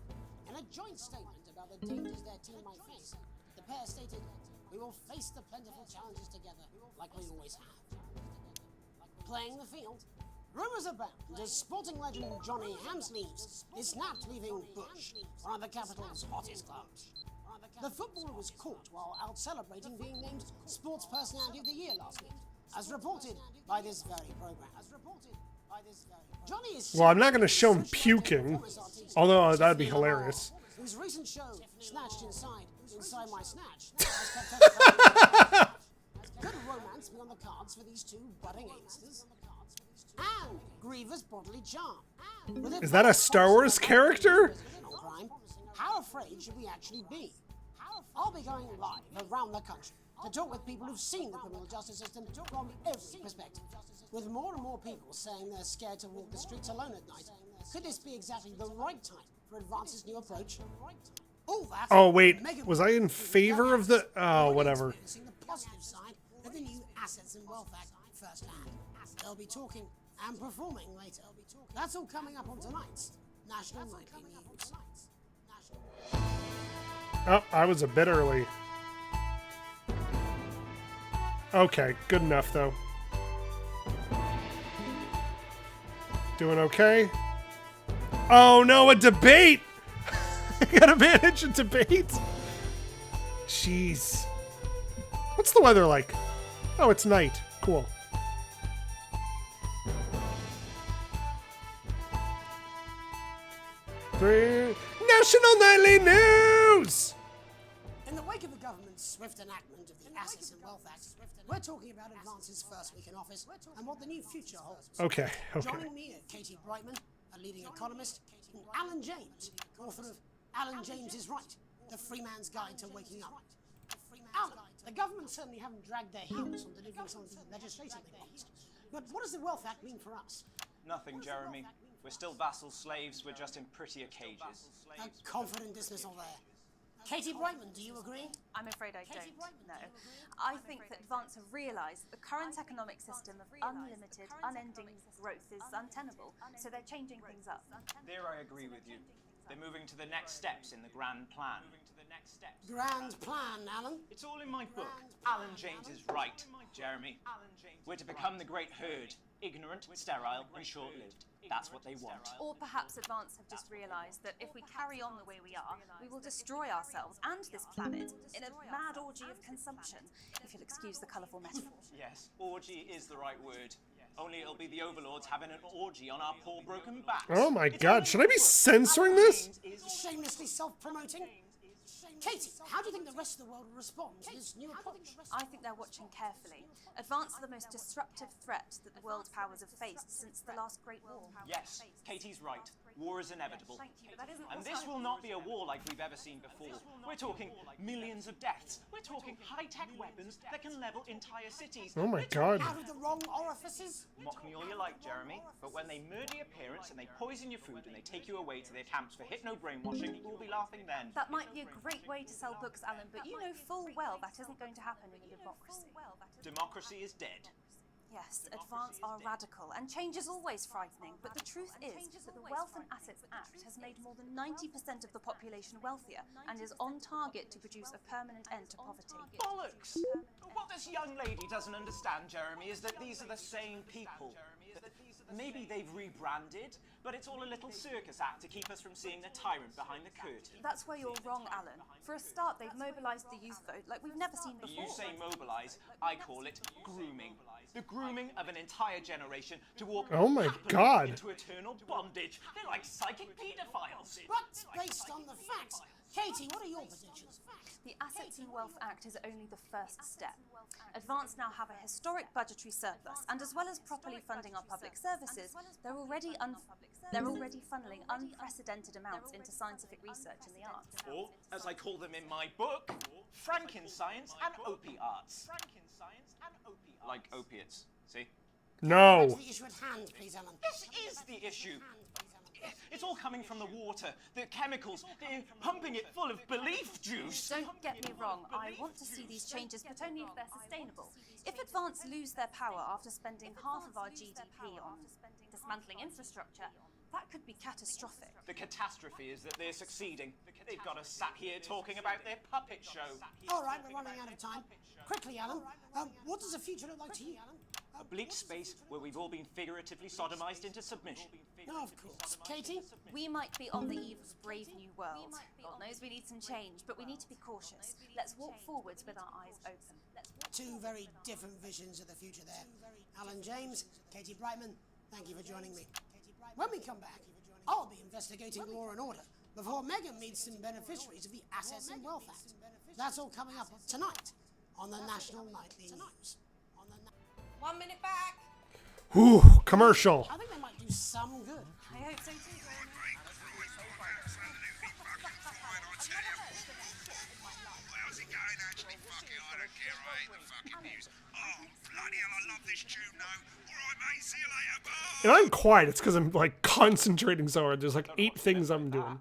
In a joint statement about the dangers their team might face, the pair stated, "We will face the plentiful challenges together, like we always have." Playing the field, rumours abound as sporting legend Johnny Hamstrings is snapped leaving Bush, one of the capital's hottest clubs. The footballer was caught while out celebrating being named Sports Personality of the Year last week, as reported by this very program. Johnny is Well, I'm not going to show him puking, although that'd be hilarious. whose recent show, Snatched Inside My Snatch, has kept up Could romance be on the cards for these two budding A-listers? And grievous bodily charm. Is that a Star Wars character? Crime. How afraid should we actually be? I'll be going live around the country to talk with people who've seen the criminal justice system from every perspective. With more and more people saying they're scared to walk the streets alone at night, could this be exactly the right time for Advance's new approach? All that. Oh, wait. Was I in favor of the... Oh, whatever. Experiencing the positive side of the new Assets and Wealth Act firsthand. They'll be talking and performing later. That's all coming up on tonight's National Nightly News. Oh, I was a bit early. Okay, good enough, though. Doing okay? Oh, no, a debate! I gotta manage a debate? Jeez. What's the weather like? Oh, it's night. Cool. National Nightly News! In the wake of the government's swift enactment of the Assets and Wealth Act, we're talking about Advance's first week in office and what the new future holds. Okay. Joining me are Katie Brightman, a leading economist, and Alan James, author of Alan James is Right, The Free Man's Guide to Waking Up. Alan, the government certainly haven't dragged their heels on delivering some of the legislation they promised. But what does the Wealth Act mean for us? Nothing, Jeremy. We're still vassal slaves, we're just in prettier cages. A confident dismissal there. Katie Brightman, do you agree? I'm afraid I don't, no. I think that Advance have realised that the current economic system of unlimited, unending growth is untenable, so they're changing things up. There I agree with you. They're moving to the next steps in the grand plan. Grand plan, Alan? It's all in my book. Alan James is right, Jeremy. We're to become the great herd. Ignorant, sterile, and short-lived. That's what they want. Or perhaps Advance have just realised that if we carry on the way we are, we will destroy ourselves and this planet in a mad orgy of consumption, if you'll excuse the colourful metaphor. Yes, orgy is the right word. Only it'll be the overlords having an orgy on our poor broken backs. Oh my god, should I be censoring this? Shamelessly self-promoting? Katie, how do you think the rest of the world will respond to this new approach? I think they're watching carefully. Advance are the most disruptive threat that the world powers have faced since the last Great War. Yes, Katie's right. War is inevitable. Thank you, but that isn't And this will not be a war like we've ever seen before. We're talking millions of deaths. We're talking high-tech weapons that can level entire cities. Oh my god. Out of the wrong orifices? Mock me all you like, Jeremy, but when they murder your parents and they poison your food and they take you away to their camps for hypno-brainwashing, we'll be laughing then. That might be a great way to sell books, Alan, but you know full well that isn't going to happen in a democracy. Democracy is dead. Yes, Advance are radical, and change is always frightening, but the truth is that the Wealth and Assets Act has made more than 90% of the population wealthier, and is on target to produce a permanent end to poverty. Bollocks! What this young lady doesn't understand, Jeremy, is that these are the same people. Maybe they've rebranded, but it's all a little circus act to keep us from seeing the tyrant behind the curtain. That's where you're wrong, Alan. For a start, they've mobilised the youth vote like we've never seen before. You say mobilise, I call it grooming. The grooming of an entire generation to walk Oh my god. into eternal bondage. They're like psychic paedophiles. But based on the facts, Katie, what are your predictions? The Assets and Wealth Act is only the first step. Advance now have a historic budgetary surplus, and as well as properly funding our public services, they're already funneling unprecedented amounts into scientific research in the arts. Or, as I call them in my book, Frankenscience and opiates. Like opiates, see? No. The issue at hand, please, Alan. This is the issue. It's all coming from the water, the chemicals. They're pumping it full of belief juice. Don't get me wrong, I want to see these changes, but only if they're sustainable. If Advance lose their power after spending half of our GDP on dismantling infrastructure, that could be catastrophic. The catastrophe is that they're succeeding. They've got us sat here talking about their puppet show. All right, we're running out of time. Quickly, Alan. What does the future look like to you, Alan? A bleak space where we've all been figuratively sodomized into submission. No, of course. Katie? We might be on the eve of a brave new world. God knows we need some change, but we need to be cautious. Let's walk forwards with our eyes open. Two very different visions of the future there. Alan James, Katie Brightman, thank you for joining me. When we come back, I'll be investigating law and order before Megan meets some beneficiaries of the Assets and Wealth Act. That's all coming up tonight on the National Nightly News. 1 minute back. Ooh, commercial. I think they might do some good. I hope so too. How's it going, actually? Fuck it, I don't care. I hate the fucking news. Oh, bloody hell, I love this tune, though. All right, mate, see you later. Bye. And I'm quiet. It's because I'm like concentrating so hard. There's like 8 things I'm doing.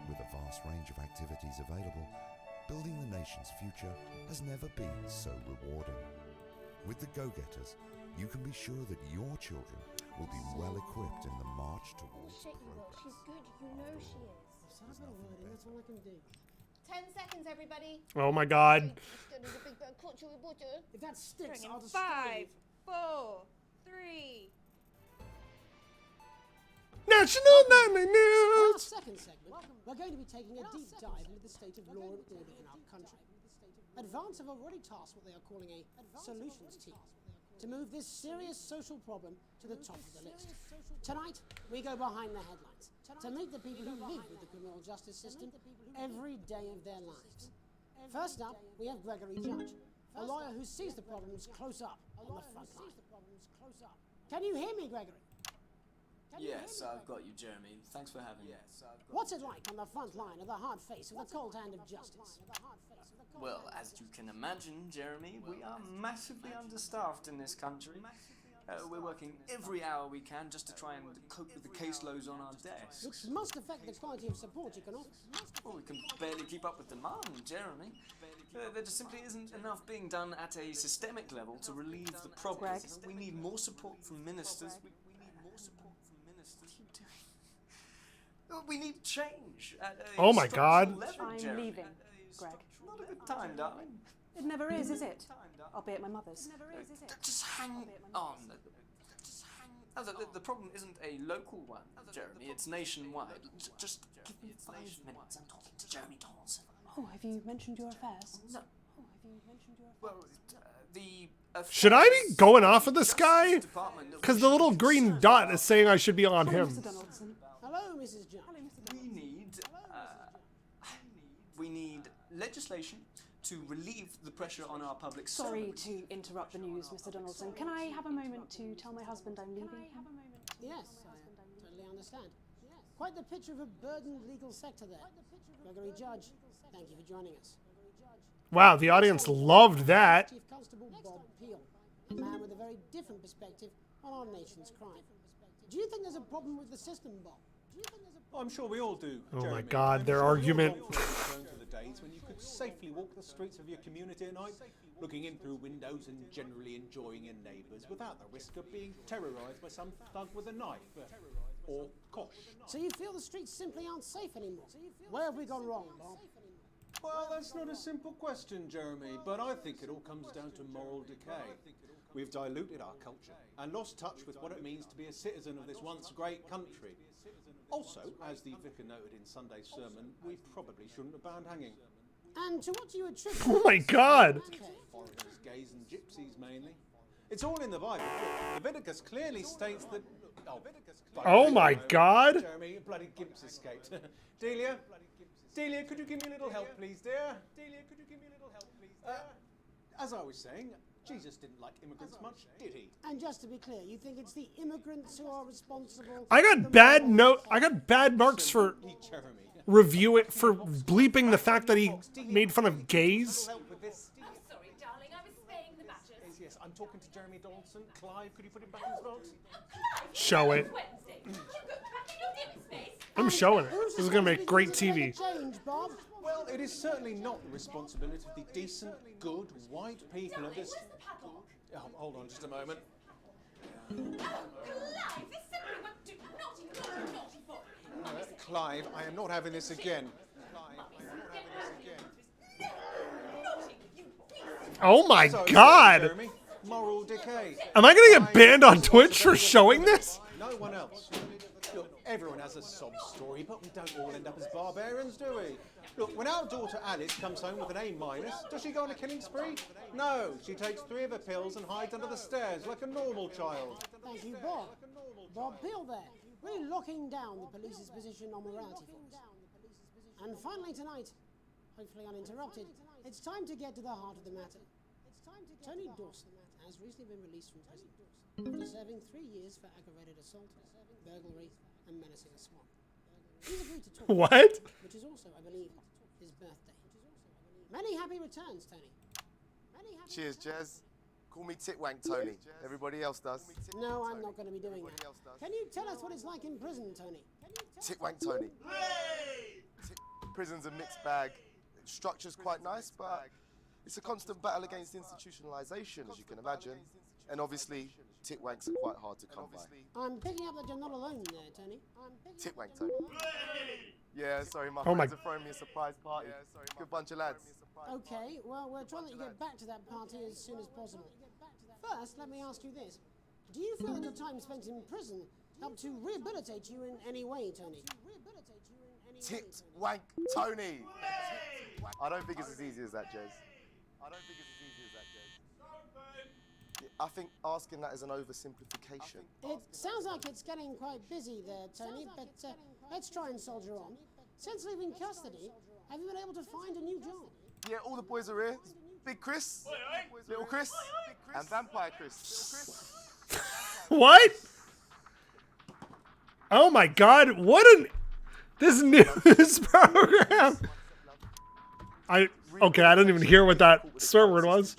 With a vast range of activities available, building the nation's future has never been so rewarding. With the Go-Getters, you can be sure that your children will be well equipped in the march towards progress. She's good, you know she is. That's all I can do. 10 seconds, everybody. Oh my god. If that sticks, I'll just 5, 4, 3. National Nightly In News. our second segment, we're going to be taking a deep dive into the state of law and order in our country. Advance have already tasked what they are calling a solutions team to move this serious social problem to the top of the list. Tonight, we go behind the headlines to meet the people who live with the criminal justice system every day of their lives. First up, we have Gregory Judge, a lawyer who sees the problems close up on the front line. Can you hear me, Gregory? Yes, I've got you, Jeremy. Thanks for having me. What's it like on the front line of the hard face of the cold hand of justice? Well, as you can imagine, Jeremy, we are massively understaffed in this country. We're working every hour we can just to try and cope with the caseloads on our desks. Which must affect the quality of support you can offer. Well, we can barely keep up with demand, Jeremy. There just simply isn't enough being done at a systemic level to relieve the problem. We need more support from ministers. We need more support from ministers. What are you doing? We need change at a Oh my god. level, I'm Jeremy. leaving, Greg. Not a good time, darling. It never is it? I'll be at my mother's. Just hang on. The problem isn't a local one, Jeremy. It's nationwide. Just give me 5 minutes. I'm talking to Jeremy Donaldson. Oh, have you mentioned your affairs? No. Oh, have you mentioned your affairs? Well, the Should I be going off of this guy? Because the little green dot is saying I should be on him. Hello, Mrs. Judge. We need legislation to relieve the pressure on our public Sorry servants. to interrupt the news, Mr. Donaldson. Can I have a moment to tell my husband I'm leaving? Yes, I totally understand. Quite the picture of a burdened legal sector there. Gregory Judge, thank you for joining us. Wow, the audience loved that. Chief Constable Bob Peel, a man with a very different perspective on our nation's crime. Do you think there's a problem with the system, Bob? I'm sure we all do. Oh my Jeremy. god, I'm their sure we all argument. long for the return to the days when you could safely walk the streets of your community at night, looking in through windows and generally enjoying your neighbours without the risk of being terrorised by some thug with a knife or cosh. So you feel the streets simply aren't safe anymore? Where have we gone wrong, Bob? Well, that's not a simple question, Jeremy, but I think it all comes down to moral decay. We've diluted our culture and lost touch with what it means to be a citizen of this once great country. Also, as the vicar noted in Sunday's sermon, we probably shouldn't have banned hanging. And to what do you attribute? Oh my god. Foreigners, gays and gypsies mainly. It's all in the Bible. Leviticus clearly states that... Oh my god. Jeremy, bloody gimps escaped. Delia, could you give me a little help, please, dear? Delia, could you give me a little help, please, dear? As I was saying, Jesus didn't like immigrants much, did he? And just to be clear, you think it's the immigrants who are responsible? I got bad marks for review it for bleeping the fact that he made fun of gays. I'm sorry, darling. I was spaying the badgers. Yes, I'm talking to Jeremy Donaldson. Clive, could you put him back in his box? Show it. I'm showing it. This is gonna make great TV. Well, it is certainly not the responsibility of the decent, good, white people of this... Oh, hold on just a moment. Clive, I am not having this again. Oh my So, god! Jeremy, moral decay. Am I gonna get banned on Twitch for showing this? No one else. Look, everyone has a sob story, but we don't all end up as barbarians, do we? Look, when our daughter Alice comes home with an A-, does she go on a killing spree? No, she takes 3 of her pills and hides under the stairs like a normal child. Thank you, Bob. Bob Peel there, really locking down the police's position on morality force. And finally tonight, hopefully uninterrupted, it's time to get to the heart of the matter. Tony Dawson has recently been released from prison after serving 3 years for aggravated assault, burglary, and menacing a swan. He's agreed to talk. What? Which is also, I believe, his birthday. Many happy returns, Tony. Cheers, Jez. Call me Titwank Tony. Everybody else does. No, I'm not going to be doing that. Can you tell us what it's like in prison, Tony? Titwank Tony. Prison's a mixed bag. Structure's quite nice, but it's a constant battle against institutionalization, as you can imagine. And obviously, titwanks are quite hard to come by. I'm picking up that you're not alone there, Tony. Titwank Tony. Yeah, sorry, my Oh my- friends are throwing me a surprise party. Good bunch of lads. Okay, well, we're trying to get back to that party as soon as possible. First, let me ask you this. Do you feel that your time spent in prison helped to rehabilitate you in any way, Tony? Titwank Tony. I don't think it's as easy as that, Jez. I think asking that is an oversimplification. It sounds like it's getting quite busy there, Tony, but let's try and soldier on. Since leaving custody, have you been able to find a new job? Yeah, all the boys are here. Big Chris, Little Chris, and Vampire Chris. What? Oh my god, what this news program. Okay, I didn't even hear what that swear word was.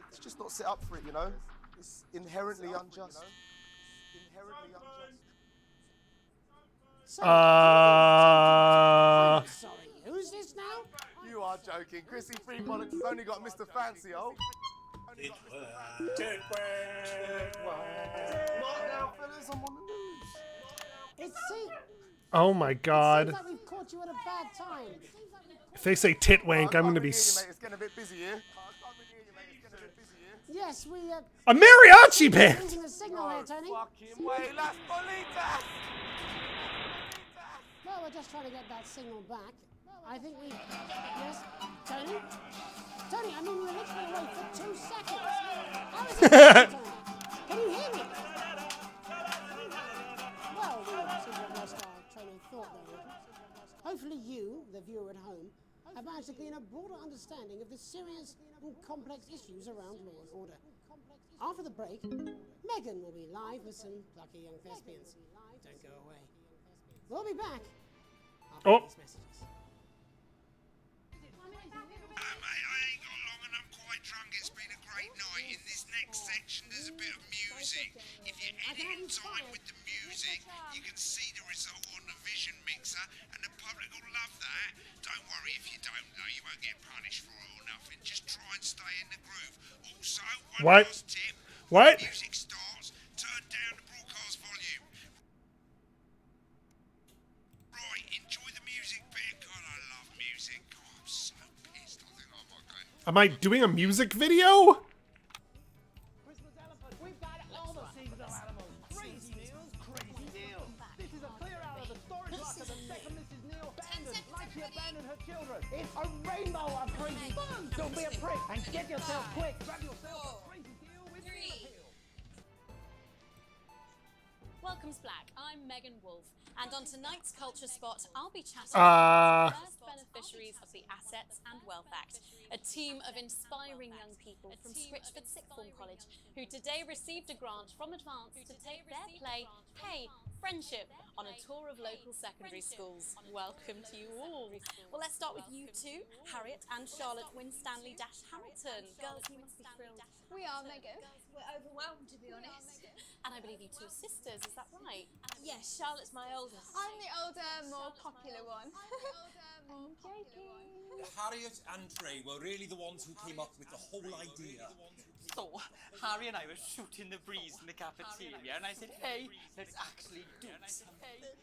It's just not set up for it, you know? It's inherently unjust. Sorry, who's this now? You are joking. Chrissy Free Bollocks has only got Mr. Fancy, oh. What now, fellas? I'm on the news. Oh my god. Seems like we've caught you at a bad time. If they say titwank, I'm gonna be. It's getting a bit busy here. Yes, we A mariachi band! losing a signal here, Tony. Fucking way, Las Bolitas! Well, we're just trying to get that signal back. I think we... Yes? Tony? Tony, I mean, we were literally away for 2 seconds. How is it going, Tony? Can you hear me? Well, we seem to have lost our train of thought there. Hopefully you, the viewer at home, have managed to gain a broader understanding of the serious and complex issues around law and order. After the break, Megan will be live with some plucky young thespians. Don't go away. We'll be back after these messages. It's been a great night. In this next section, there's a bit of music. If you edit in time with the music, you can see the result on the vision mixer, and the public will love that. Don't worry if you don't, though. You won't get punished for it or nothing. Just try and stay in the groove. Also, one last tip. What? When music starts, turn down the broadcast volume. Right, enjoy the music bit. God, I love music. God, I'm so pissed. I think I might go and... Am I doing a music video? We've got all the seasonal animals. Crazy Neil's Crazy Deal. This is a clear out of the storage locker the second Mrs. Neil abandoned, like she abandoned her children. It's a rainbow of crazy fun. Don't be a prick and get yourself quick. Grab yourself a Crazy Deal with Neil. Welcome to Black. I'm Megan Wolf, and on tonight's Culture Spot, I'll be chatting Uh. about the first beneficiaries of the Assets and Wealth Act, a team of inspiring young people from Scritchford Sixth Form College who today received a grant from Advance to take their play, Hey, Friendship, on a tour of local secondary schools. Welcome to you all. Well, let's start with you two, Harriet and Charlotte Winstanley-Hamilton. Girls, you must be thrilled. We are, Megan. We're overwhelmed, to be honest. And I believe you two are sisters, is that right? Yes, Charlotte's my oldest. I'm the older, more popular one. I'm joking. Harriet and Trey were really the ones who came up with the whole idea. So, Harry and I were shooting the breeze in the cafeteria, and I said, hey, let's actually do something.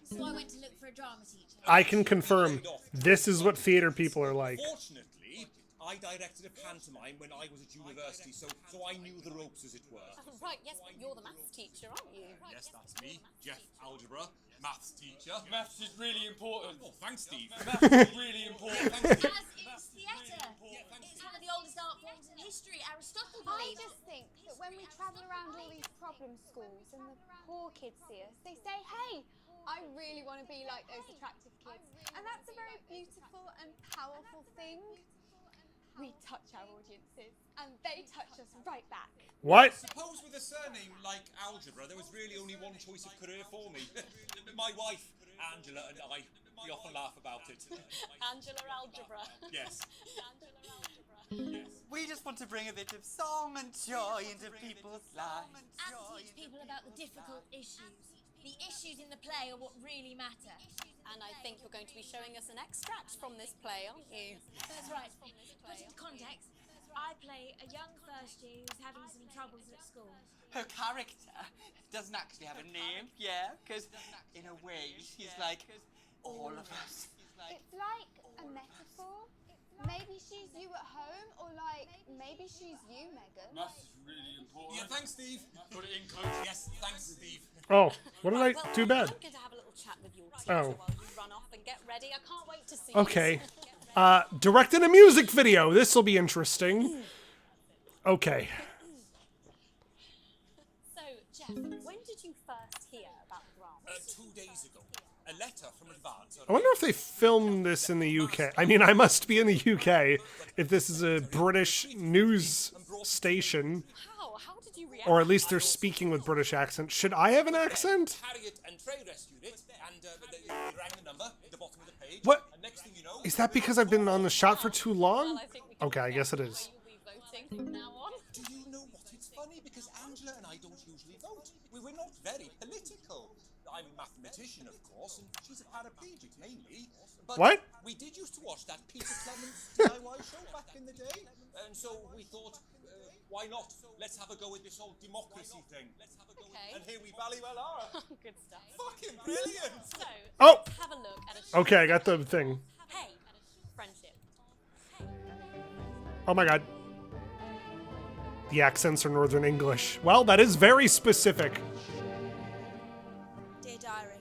So I went to look for a drama teacher. I can confirm this is what theater people are like. Fortunately, I directed a pantomime when I was at university, so I knew the ropes, as it were. Right, yes, but you're the maths teacher, aren't you? Yes, that's me, Jeff Algebra, maths teacher. Maths is really important. Oh, thanks, Steve. Maths is really important. Thanks, Steve. As is theatre. It's one of the oldest art forms in history. Aristotle believed. I just think that when we travel around all these problem schools and the poor kids see us, they say, hey, I really want to be like those attractive kids. And that's a very beautiful and powerful thing. We touch our audiences, and they touch us right back. What? Suppose with a surname like Algebra, there was really only one choice of career for me. My wife, Angela, and I, we often laugh about it. Angela Algebra. Yes. Angela Algebra. Yes. We just want to bring a bit of song and joy into people's lives. And teach people about the difficult issues. The issues in the play are what really matter. And I think you're going to be showing us an extract from this play, aren't you? That's right. Put into context, I play a young first year who's having some troubles at school. Her character doesn't actually have a name, yeah, because in a way she's like all of us. It's like a metaphor. Maybe she's you at home, or like maybe she's you, Megan. Maths is really important. Yeah, thanks, Steve. Put it in, coach. Yes, thanks, Steve. Oh, what did I Well, do bad? I'm going to have a little chat with your teacher while you run off and get ready. I can't wait to see Okay. you. Directed a music video. This will be interesting. Okay. So, Jeff, when did you first hear about the grant? 2 days ago. A letter from Advance. I wonder if they filmed this in the UK. I mean, I must be in the UK if this is a British news station. How did you react? Or at least they're speaking with British accent. Should I have an accent? Harriet and Trey rescued it, and they rang the number at the bottom of the page. What? And next thing you know, Is that because I've been on the shot for too long? Okay, I guess it is. do you know what? It's funny because Angela and I don't usually vote. We're not very political. I'm a mathematician, of course, and she's a paraplegic mainly. But What? we did used to watch that Peter Clements DIY show back in the day, and so we thought, why not? Let's have a go with this whole democracy thing. Okay. And here we bally well are. Good stuff. Fucking brilliant! So, Oh! let's have a look at a Okay, I got the thing. Hey, friendship. Oh my god. The accents are Northern English. Well, that is very specific. Dear diary.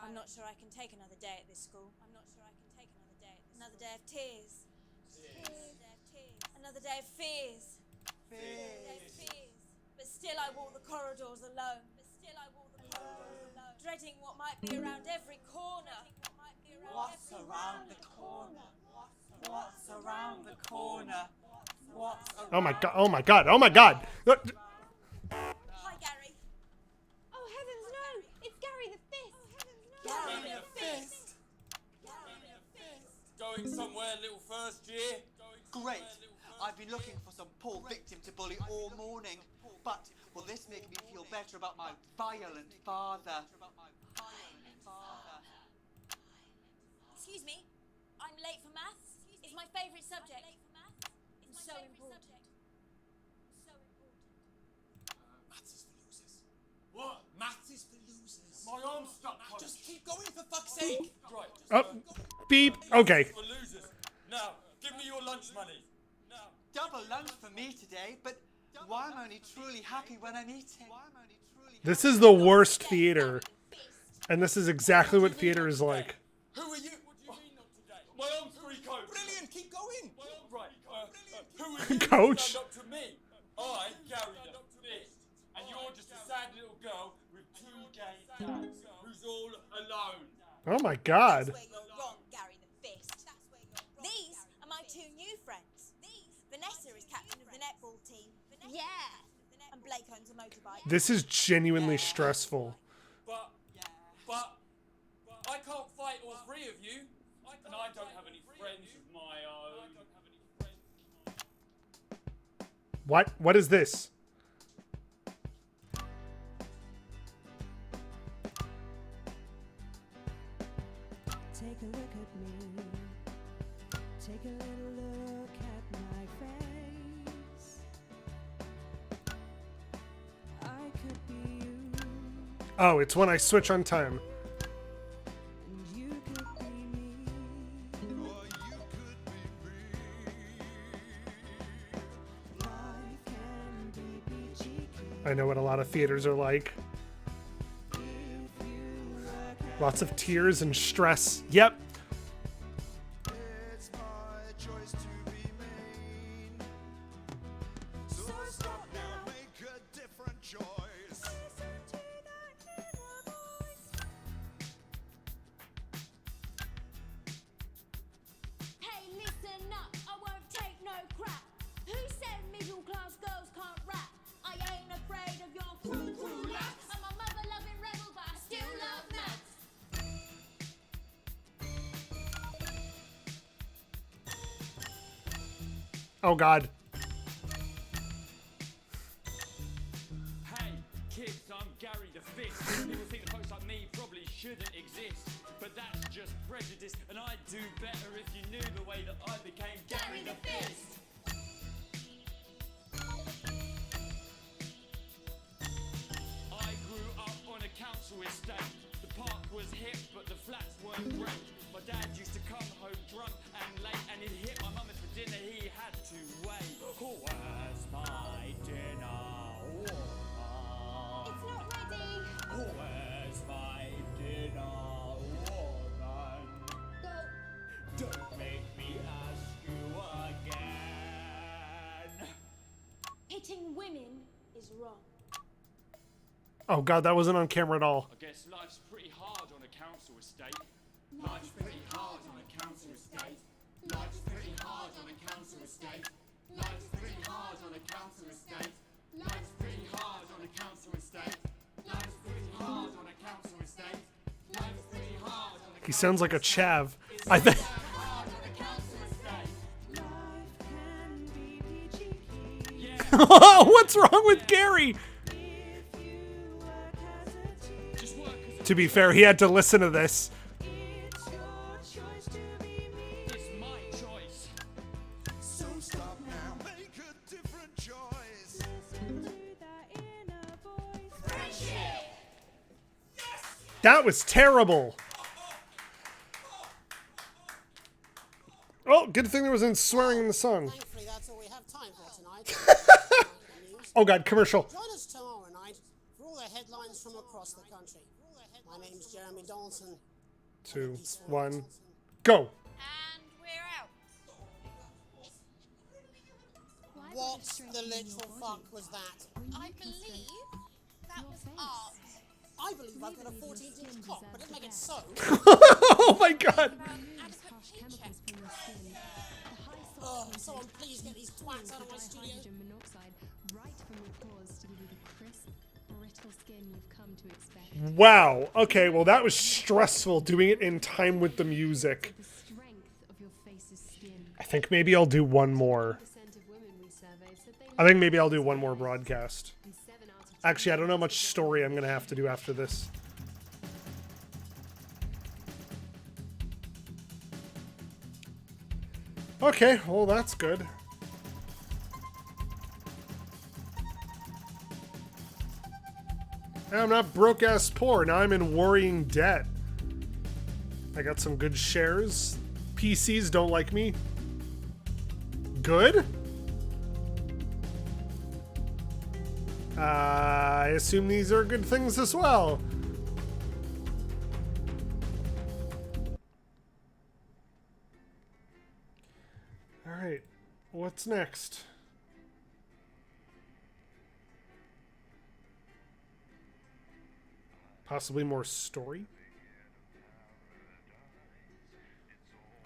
I'm not sure I can take another day at this school. Another day of tears. Another day of fears. But still I walk the corridors alone. Dreading what might be around every corner. what's around the corner? What's around the corner? What's around Oh my god, oh my god, oh my god! Hi, Gary. Oh, heavens no! It's Gary the Fist! Gary the Fist! Going somewhere, little first year? Great! I've been looking for some poor victim to bully all morning, but will this make me feel better about my violent father? Excuse me, I'm late for maths. It's my favourite subject. It's so important. Maths is for losers. What? Maths is for losers. My arm's stuck, coach. Just keep going, for fuck's sake. Right. Oh, beep. Okay. For losers. Now, give me your lunch money. Now. Double lunch for me today, but why am I only truly happy when I'm eating? This is the worst theater. And this is exactly what theater is like. Who are you? My arm's free, coach. Brilliant, keep going. Right. Who are you? Coach. Stand up to me. I, Gary the Fist. And you're just a sad little girl with 2 gay dads who's all alone. Oh my god. That's where you're wrong, Gary This is genuinely stressful. But I can't fight all three of you, and I don't have any friends of my own. What? What is this? Take a look at me. Take a little look at my face. I could be you. Oh, it's when I switch on time. And you could be me. Or you could be me. Life can be peachy keen. I know what a lot of theaters are like. Lots of tears and stress. Yep. It's my choice to be mean. So stop now, make a different choice. Hey, listen up, I won't take no crap. Who said middle class girls can't rap? I ain't afraid of your cruel lads. I'm a mother loving rebel, but I still love maths. Oh God. Hey, kids, I'm Gary the Fist. People think that folks like me probably shouldn't exist, but that's just prejudice, and I'd do better if you knew the way that I became Gary the Fist. I grew up on a council estate. The park was hip, but the flats weren't great. My dad used to come home drunk and late, and he'd hit my mum for dinner. He had to wait. Where's my dinner? It's not ready. Where's my dinner, woman? Go. Don't make me ask you again. Hitting women is wrong. Oh God, that wasn't on camera at all. I guess life's pretty hard on a council estate. Life's pretty hard on a council estate. Life's pretty hard on a council estate. Life's pretty hard on a council estate. Life's pretty hard on a council estate. Life's pretty hard on a council estate. Life's pretty hard on a He sounds like a chav. I think. What's wrong with Gary? To be fair, he had to listen to this. It's my choice. So stop now, make a different choice. Friendship! That was terrible. Oh, good thing there wasn't swearing in the song. Thankfully, that's all we have time for tonight. Oh God, commercial. Join us tomorrow night for all the headlines from across the country. My name's Jeremy Dalton. 2, 1, go. And we're out. What the literal fuck was that? I believe that was art. I believe I've got a 14-inch cock, but didn't make it so. Oh my God. Oh, someone please get these twats out of my studio. Hydrogen monoxide right from your pores to give you the crisp, brittle skin you've come to expect. Wow. Okay, well that was stressful doing it in time with the music. The strength of your face's skin. I think maybe I'll do one more. I think maybe I'll do one more broadcast. Actually, I don't know how much story I'm going to have to do after this. Okay, well that's good. I'm not broke ass poor. Now I'm in worrying debt. I got some good shares. PCs don't like me. Good? I assume these are good things as well. Alright, what's next? Possibly more story?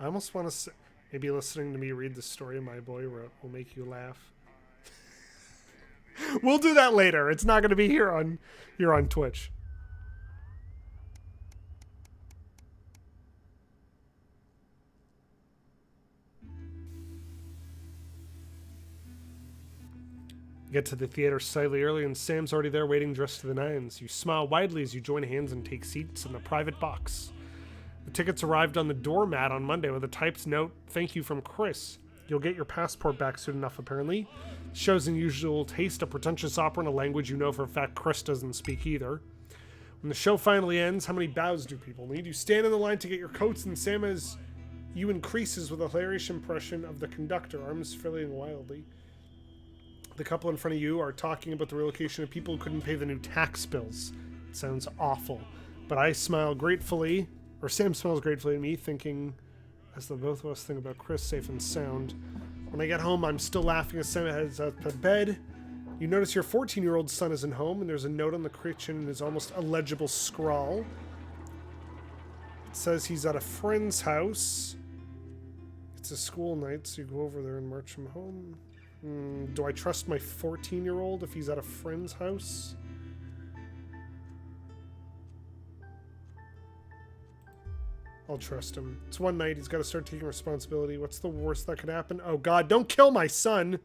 I almost want to say, maybe listening to me read the story my boy wrote will make you laugh. We'll do that later. It's not going to be here on Twitch. Get to the theater slightly early, and Sam's already there waiting dressed to the nines. You smile widely as you join hands and take seats in the private box. The tickets arrived on the doormat on Monday with a typed note, "Thank you from Chris." You'll get your passport back soon enough, apparently. Show's unusual taste, a pretentious opera in a language you know for a fact Chris doesn't speak either. When the show finally ends, how many bows do people need? You stand in the line to get your coats, and Sam as you increases with a hilarious impression of the conductor, arms flailing wildly. The couple in front of you are talking about the relocation of people who couldn't pay the new tax bills. It sounds awful. But I smile gratefully, or Sam smiles gratefully at me, thinking, as the both of us think about Chris safe and sound. When I get home, I'm still laughing as Sam heads out to bed. You notice your 14-year-old son isn't home, and there's a note on the kitchen in his almost illegible scrawl. It says he's at a friend's house. It's a school night, so you go over there and march him home. Do I trust my 14-year-old if he's at a friend's house? I'll trust him. It's one night. He's got to start taking responsibility. What's the worst that could happen? Oh, God, don't kill my son!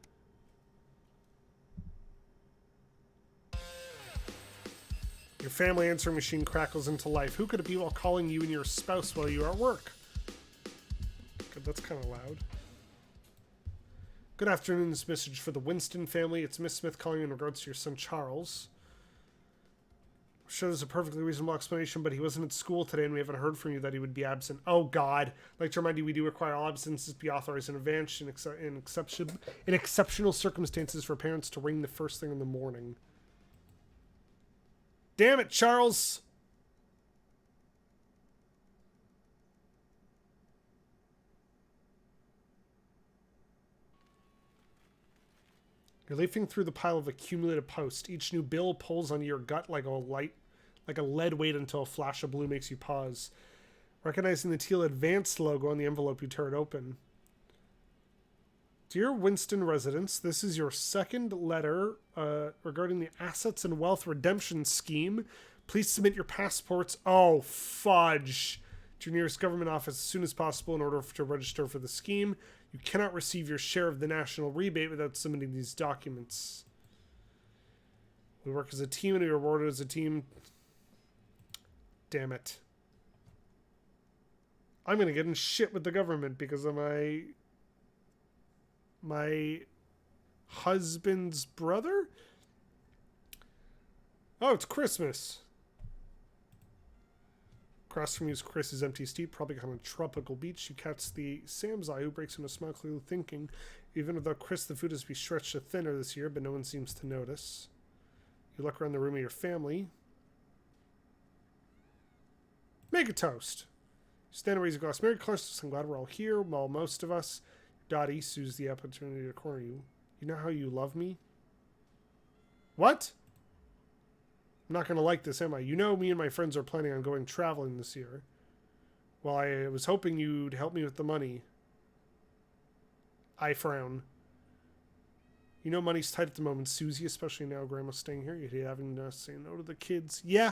Your family answering machine crackles into life. Who could it be while calling you and your spouse while you are at work? God, that's kind of loud. Good afternoon. This message for the Winston family. It's Miss Smith calling in regards to your son, Charles. I'm sure there's a perfectly reasonable explanation, but he wasn't at school today and we haven't heard from you that he would be absent. Oh, God. I'd like to remind you we do require all absences to be authorized in advance in exceptional circumstances for parents to ring the first thing in the morning. Damn it, Charles! You're leafing through the pile of accumulated posts. Each new bill pulls on your gut like a lead weight until a flash of blue makes you pause. Recognizing the teal advanced logo on the envelope, you tear it open. Dear Winston residents, this is your second letter regarding the Assets and Wealth Redemption Scheme. Please submit your passports. Oh, fudge. To your nearest government office as soon as possible in order to register for the scheme. You cannot receive your share of the national rebate without submitting these documents. We work as a team and we are rewarded as a team. Damn it. I'm going to get in shit with the government because of my husband's brother? Oh, it's Christmas. Across from you is Chris's empty seat, probably on a tropical beach. You catch the Sam's eye, who breaks into a smile, clearly thinking, even without Chris, the food has been stretched to thinner this year, but no one seems to notice. You look around the room of your family. Make a toast. You stand and raise a glass. Merry Christmas, I'm glad we're all here. Well, most of us. Dottie sues the opportunity to corner you. You know how you love me? What? I'm not going to like this, am I? You know me and my friends are planning on going traveling this year. Well, I was hoping you'd help me with the money. I frown. You know money's tight at the moment, Susie, especially now Grandma's staying here. You'd hate having to say no to the kids. Yeah.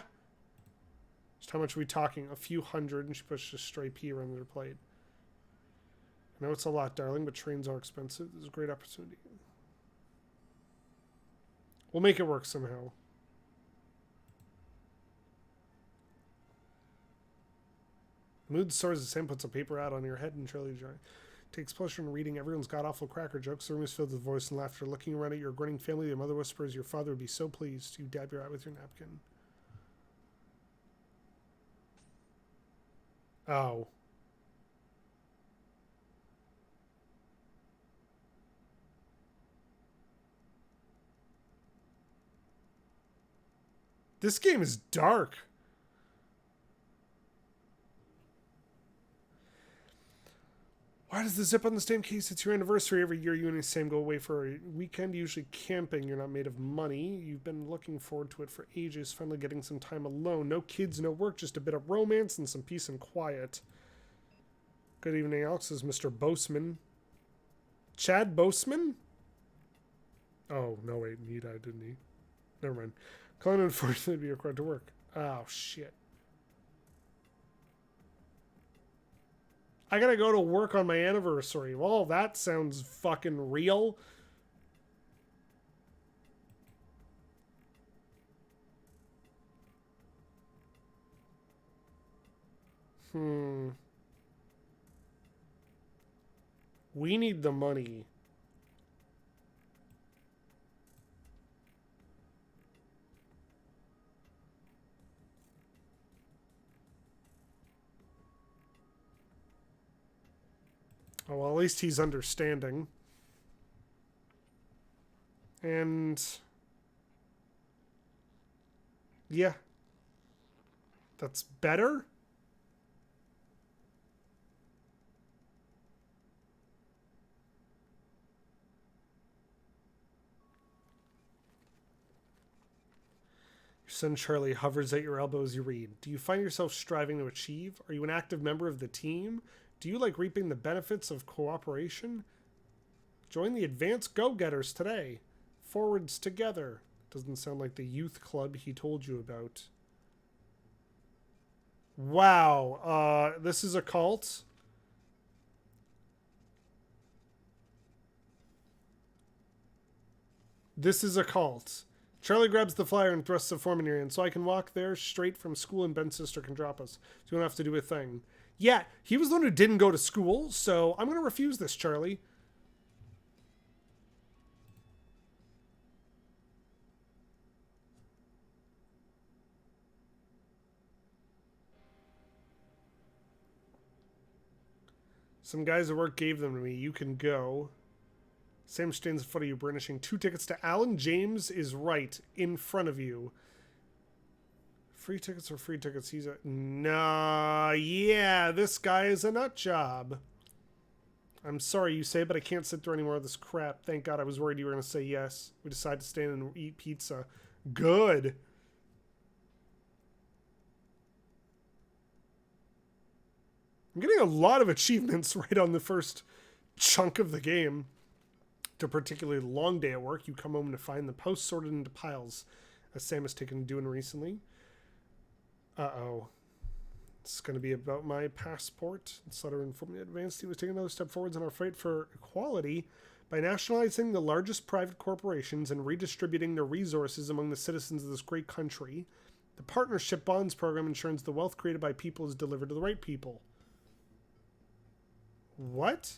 Just how much are we talking? A few hundred, and she pushed a stray pea around her plate. I know it's a lot, darling, but trains are expensive. This is a great opportunity. We'll make it work somehow. Mood soars as Sam puts a paper out on your head and Charlie jar. Takes pleasure in reading everyone's god-awful cracker jokes. The room is filled with voice and laughter. Looking around at your grinning family, your mother whispers, your father would be so pleased. You dab your eye with your napkin. Oh. This game is dark. Why does the zip on the stamp case? It's your anniversary. Every year you and Sam go away for a weekend, usually camping. You're not made of money. You've been looking forward to it for ages, finally getting some time alone. No kids, no work, just a bit of romance and some peace and quiet. Good evening, Alex. This is Mr. Boseman. Chad Boseman? Oh, no, wait. He died, didn't he? Never mind. Colin unfortunately be required to work. Oh, shit. I gotta go to work on my anniversary. Well, that sounds fucking real. We need the money. Oh, well, at least he's understanding. And... yeah. That's better? Your son Charlie hovers at your elbow as you read. Do you find yourself striving to achieve? Are you an active member of the team? Do you like reaping the benefits of cooperation? Join the Advanced Go-Getters today. Forwards together. Doesn't sound like the youth club he told you about. Wow. This is a cult. This is a cult. Charlie grabs the flyer and thrusts the form in your hand. So I can walk there straight from school and Ben's sister can drop us. So you don't have to do a thing. Yeah, he was the one who didn't go to school, so I'm going to refuse this, Charlie. Some guys at work gave them to me. You can go. Sam stands in front of you, brandishing 2 tickets to Alan. James is right in front of you. Free tickets or free tickets? He's a... Nah, yeah, this guy is a nut job. I'm sorry you say, but I can't sit through any more of this crap. Thank God, I was worried you were going to say yes. We decided to stand and eat pizza. Good. I'm getting a lot of achievements right on the first chunk of the game. To a particularly long day at work, you come home to find the posts sorted into piles, as Sam has taken to doing recently. Uh-oh. It's going to be about my passport. This letter informed me in advance he was taking another step forwards in our fight for equality by nationalizing the largest private corporations and redistributing their resources among the citizens of this great country. The Partnership Bonds program ensures the wealth created by people is delivered to the right people. What?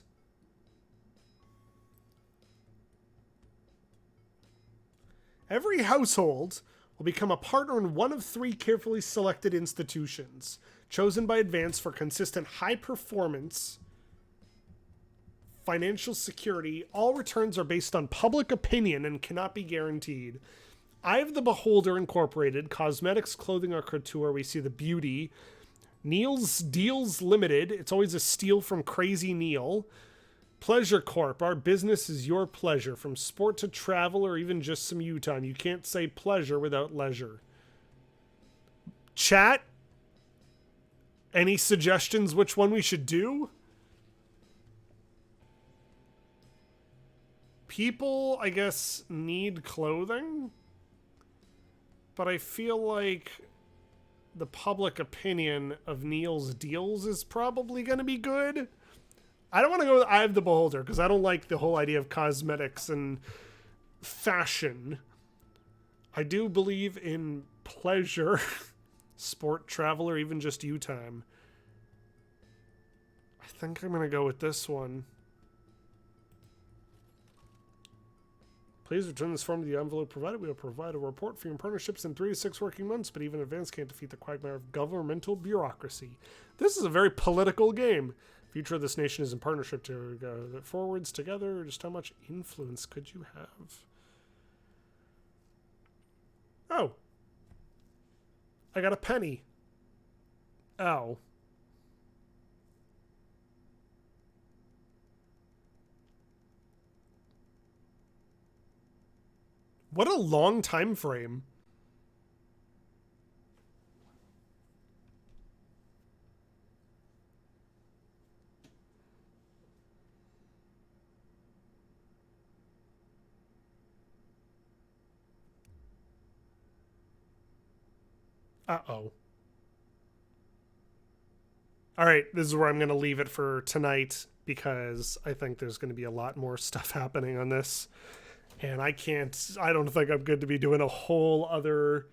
Every household will become a partner in one of 3 carefully selected institutions, chosen by advance for consistent high performance, financial security. All returns are based on public opinion and cannot be guaranteed. Eye of the Beholder Incorporated, Cosmetics, Clothing, or Couture, we see the beauty. Neil's Deals Limited, it's always a steal from Crazy Neil. Pleasure Corp, our business is your pleasure. From sport to travel or even just some U-Time. You can't say pleasure without leisure. Chat? Any suggestions which one we should do? People, I guess, need clothing. But I feel like the public opinion of Neil's Deals is probably going to be good. I don't want to go with Eye of the Beholder because I don't like the whole idea of cosmetics and fashion. I do believe in pleasure, sport, travel, or even just U-Time. I think I'm going to go with this one. Please return this form to the envelope provided. We will provide a report for your partnerships in 3 to 6 working months, but even advance can't defeat the quagmire of governmental bureaucracy. This is a very political game. Future of this nation is in partnership to go forwards together. Just how much influence could you have? Oh. I got a penny. Ow. What a long time frame. Uh-oh. All right, this is where I'm going to leave it for tonight because I think there's going to be a lot more stuff happening on this. And I don't think I'm good to be doing a whole other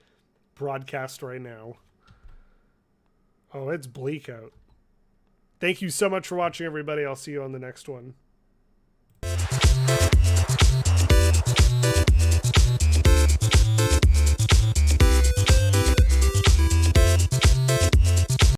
broadcast right now. Oh, it's bleak out. Thank you so much for watching, everybody. I'll see you on the next one.